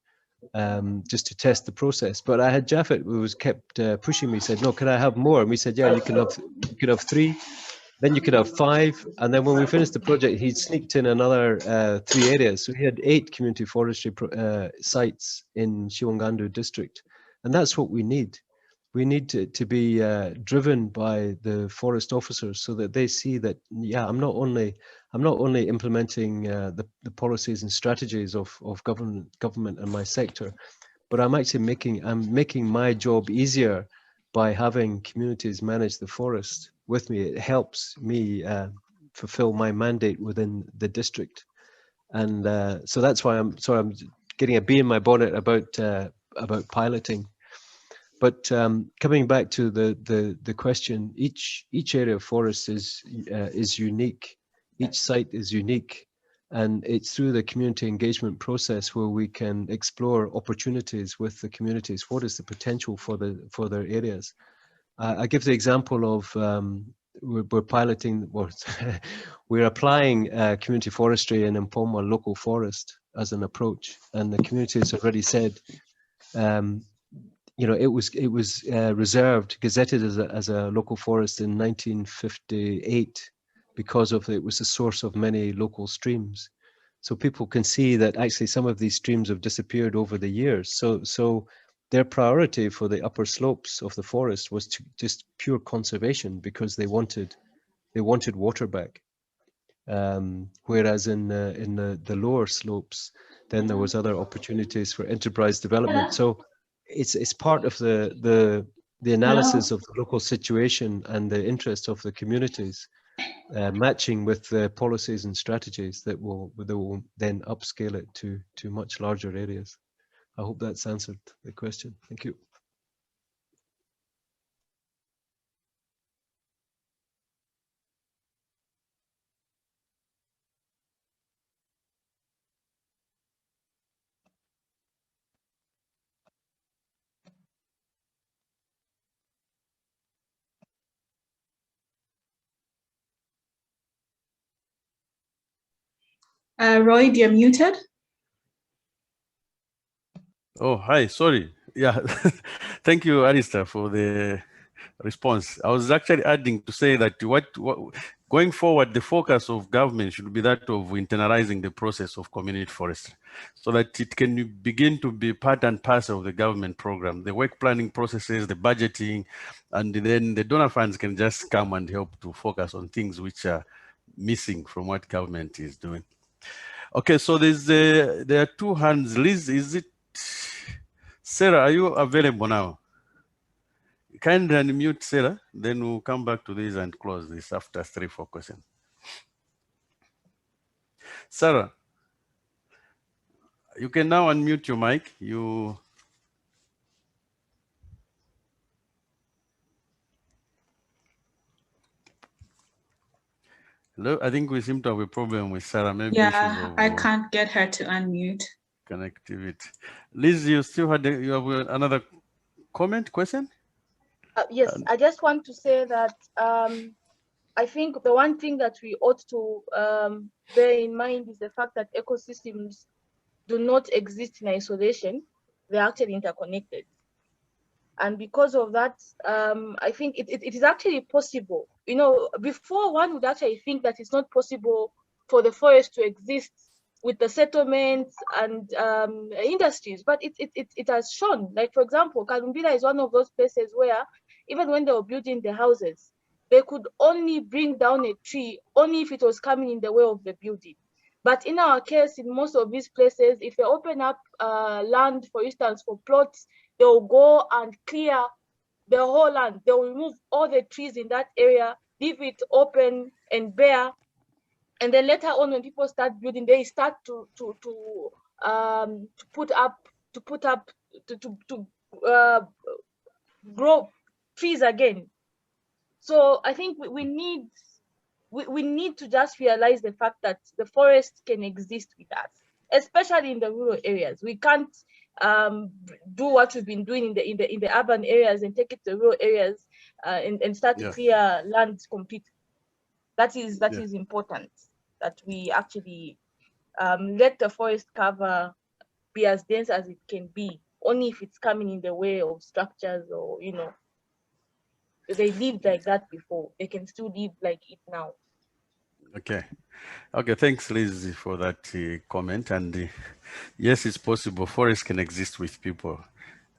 just to test the process. But I had Jaffet who was kept pushing me, said, "No, can I have more?" And we said, "Yeah, you can have 3, then you could have 5." And then when we finished the project, he'd sneaked in another 3 areas. So he had 8 community forestry sites in Shiwangandu district. And that's what we need. We need to be driven by the forest officers, so that they see that, yeah, I'm not only implementing the policies and strategies of government and my sector, but I'm actually making my job easier by having communities manage the forest with me. It helps me fulfill my mandate within the district, and so that's why I'm getting a bee in my bonnet about piloting. But coming back to the question, each area of forest is unique. Each site is unique, and it's through the community engagement process where we can explore opportunities with the communities. What is the potential for their areas? I give the example of we're piloting, we're applying community forestry in Mpoma local forest as an approach, and the community has already said, you know, it was reserved, gazetted as a local forest in 1958 because of it was the source of many local streams. So people can see that actually some of these streams have disappeared over the years. So their priority for the upper slopes of the forest was to just pure conservation, because they wanted water back. Whereas in the lower slopes, then there was other opportunities for enterprise development. So it's part of the analysis of the local situation and the interest of the communities, matching with the policies and strategies that will then upscale it to much larger areas. I hope that's answered the question. Thank you. Roy, you're muted. Oh, hi, sorry. Yeah, thank you, Alistair, for the response. I was actually adding to say that what going forward, the focus of government should be that of internalizing the process of community forestry, so that it can begin to be part and parcel of the government program, the work planning processes, the budgeting, and then the donor funds can just come and help to focus on things which are missing from what government is doing. Okay, so there are 2 hands. Liz, is it? Sarah, are you available now? Kindly unmute Sarah, then we'll come back to this and close this after 3-4 questions. Sarah, you can now unmute your mic. Hello, I think we seem to have a problem with Sarah. Maybe issues Yeah, of I can't get her to unmute. connectivity. Liz, you still had you have another comment, question? Yes, I just want to say that I think the one thing that we ought to bear in mind is the fact that ecosystems do not exist in isolation. They're actually interconnected. And because of that, I think it is actually possible. You know, before one would actually think that it's not possible for the forest to exist with the settlements and industries, but it has shown. Like, for example, Kalumbila is one of those places where even when they were building the houses, they could only bring down a tree only if it was coming in the way of the building. But in our case, in most of these places, if they open up land, for instance, for plots, they'll go and clear the whole land. They'll remove all the trees in that area, leave it open and bare. And then later on, when people start building, they start to grow trees again. So I think we need to just realize the fact that the forest can exist with us, especially in the rural areas. We can't do what we've been doing in the urban areas and take it to rural areas and start to clear land completely. That is important, that we actually let the forest cover be as dense as it can be, only if it's coming in the way of structures, or they lived like that before, they can still live like it now. Okay. Okay, thanks, Liz, for that comment. And yes, it's possible. Forests can exist with people.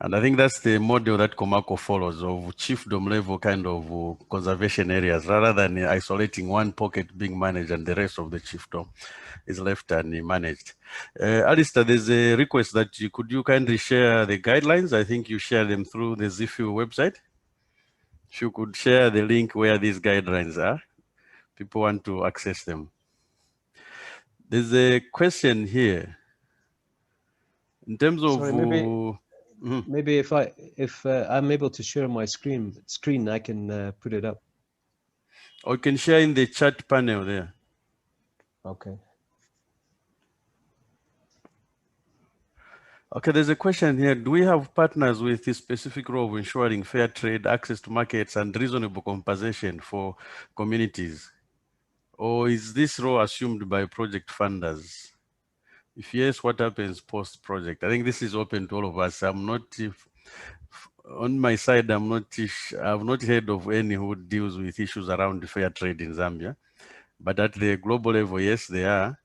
And I think that's the model that Komako follows, of chiefdom level kind of conservation areas, rather than isolating one pocket being managed and the rest of the chiefdom is left unmanaged. Alistair, there's a request that could you kindly share the guidelines? I think you share them through the ZIFU website. If you could share the link where these guidelines are, people want to access them. There's a question here in terms of. Sorry, maybe if I'm able to share my screen, I can put it up. Or you can share in the chat panel there. Okay. Okay, there's a question here. Do we have partners with the specific role of ensuring fair trade, access to markets, and reasonable compensation for communities? Or is this role assumed by project funders? If yes, what happens post-project? I think this is open to all of us. I'm not, on my side, I've not heard of any who deals with issues around fair trade in Zambia. But at the global level, yes, they are.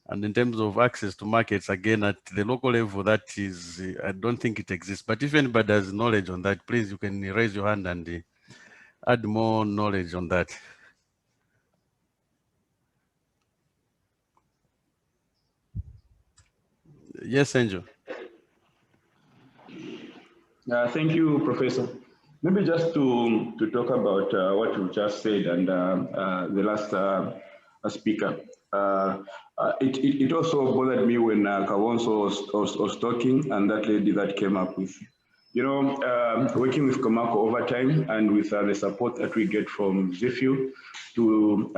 And in terms of access to markets, again, at the local level, that is, I don't think it exists. But if anybody has knowledge on that, please, you can raise your hand and add more knowledge on that. Yes, Angel. Thank you, Professor. Maybe just to talk about what you just said and the last speaker. It also bothered me when Kawonso was talking, and that lady that came up with, working with Komako over time and with the support that we get from ZIFU to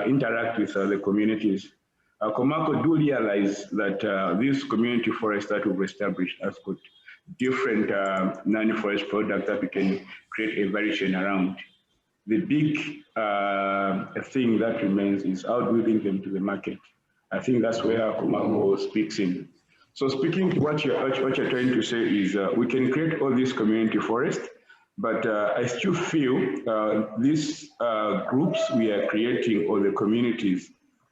interact with the communities. Komako do realize that these community forests that we've established has got different non-forest products that we can create a variation around. The big thing that remains is how do we bring them to the market? I think that's where Komako speaks in. So speaking to what you're trying to say is we can create all these community forests, but I still feel these groups we are creating, or the communities,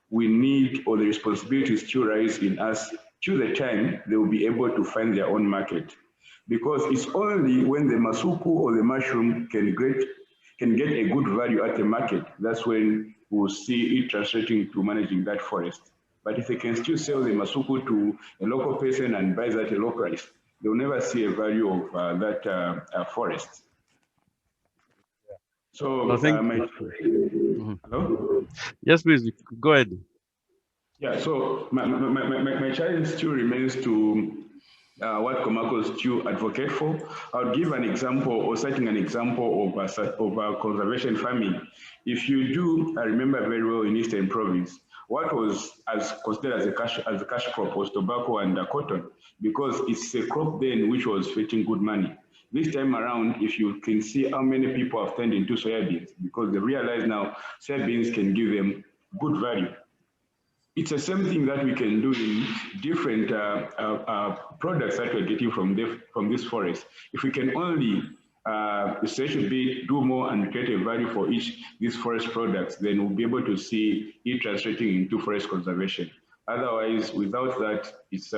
we need, or the responsibilities to rise in us to the time they will be able to find their own market. Because it's only when the masuku or the mushroom can get a good value at the market, that's when we'll see it translating to managing that forest. But if they can still sell the masuku to a local person and buy that at a low price, they'll never see a value of that forest. So, hello? Yes, please, go ahead. Yeah, so my challenge still remains to what Komako Stew advocate for. I'll give an example or citing an example of conservation farming. If you do, I remember very well in Eastern Province, what was considered as a cash crop was tobacco and cotton, because it's a crop then which was fetching good money. This time around, if you can see how many people have turned into soybeans, because they realize now soybeans can give them good value. It's the same thing that we can do in different products that we're getting from this forest. If we can only should be do more and create a value for each these forest products, then we'll be able to see it translating into forest conservation. Otherwise, without that, it's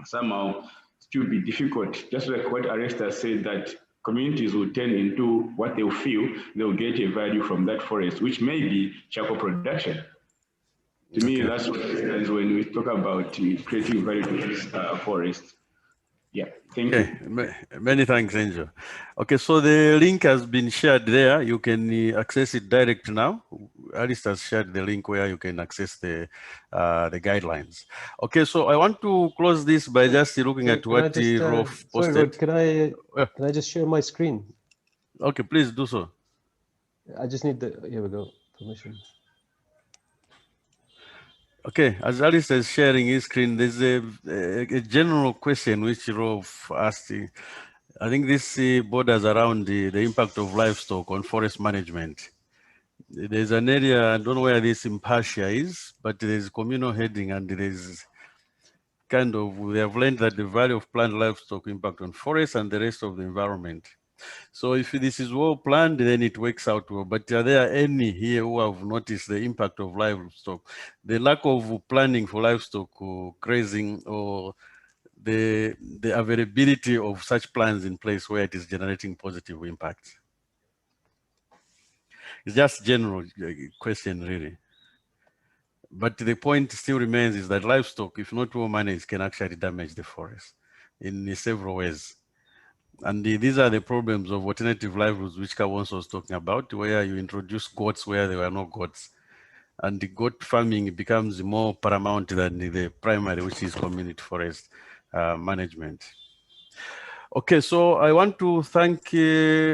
somehow still be difficult. Just like what Aresta said, that communities will turn into what they'll feel, they'll get a value from that forest, which may be charcoal production. To me, that's what happens when we talk about creating value to this forest. Yeah, thank you. Many thanks, Angel. Okay, so the link has been shared there. You can access it direct now. Alice has shared the link where you can access the guidelines. Okay, so I want to close this by just looking at what Rolf posted. Sorry, Rod, can I just share my screen? Okay, please do so. I just need here we go, permission. Okay, as Alice is sharing his screen, there's a general question which Rolf asked. I think this borders around the impact of livestock on forest management. There's an area, I don't know where this impartia is, but there's communal heading and there's kind of, we have learned that the value of plant livestock impact on forests and the rest of the environment. So if this is well planned, then it works out well. But are there any here who have noticed the impact of livestock? The lack of planning for livestock or grazing, or the availability of such plans in place where it is generating positive impacts? It's just general question, really. But the point still remains is that livestock, if not well managed, can actually damage the forest in several ways. And these are the problems of alternative livelihoods, which Kawonso was talking about, where you introduce goats where there were no goats. And the goat farming becomes more paramount than the primary, which is community forest management. Okay, so I want to thank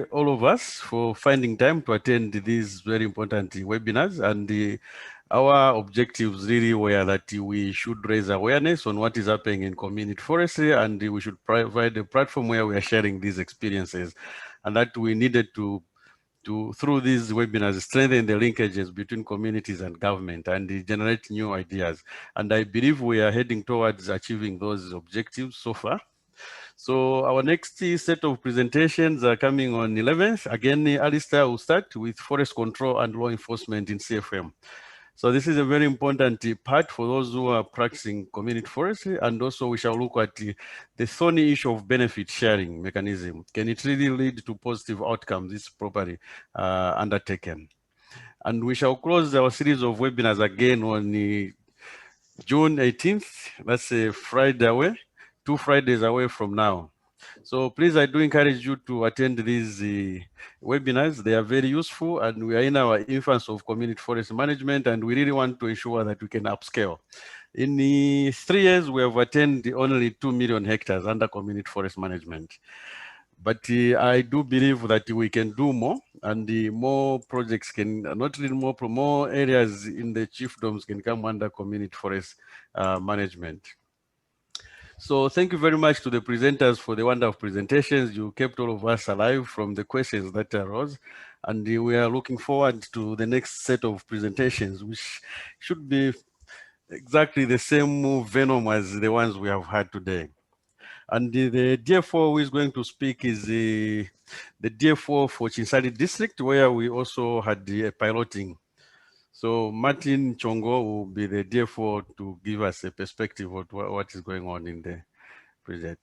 all of us for finding time to attend these very important webinars. And our objectives really were that we should raise awareness on what is happening in community forestry, and we should provide a platform where we are sharing these experiences, and that we needed to through these webinars, strengthen the linkages between communities and government and generate new ideas. And I believe we are heading towards achieving those objectives so far. So our next set of presentations are coming on 11th. Again, Alistair will start with forest control and law enforcement in CFM. So this is a very important part for those who are practicing community forestry, and also we shall look at the thorny issue of benefit sharing mechanism. Can it really lead to positive outcomes if properly undertaken? And we shall close our series of webinars again on June 18th. That's a Friday away, 2 Fridays away from now. So please, I do encourage you to attend these webinars. They are very useful, and we are in our infancy of community forest management, and we really want to ensure that we can upscale. In 3 years, we have attained only 2 million hectares under community forest management. But I do believe that we can do more, and more projects can, not really more areas in the chiefdoms can come under community forest management. So thank you very much to the presenters for the wonderful presentations. You kept all of us alive from the questions that arose. And we are looking forward to the next set of presentations, which should be exactly the same venom as the ones we have had today. And the DF4 who is going to speak is the DF4 for Chinsali district, where we also had the piloting. So Martin Chongo will be the DF4 to give us a perspective of what is going on in the project.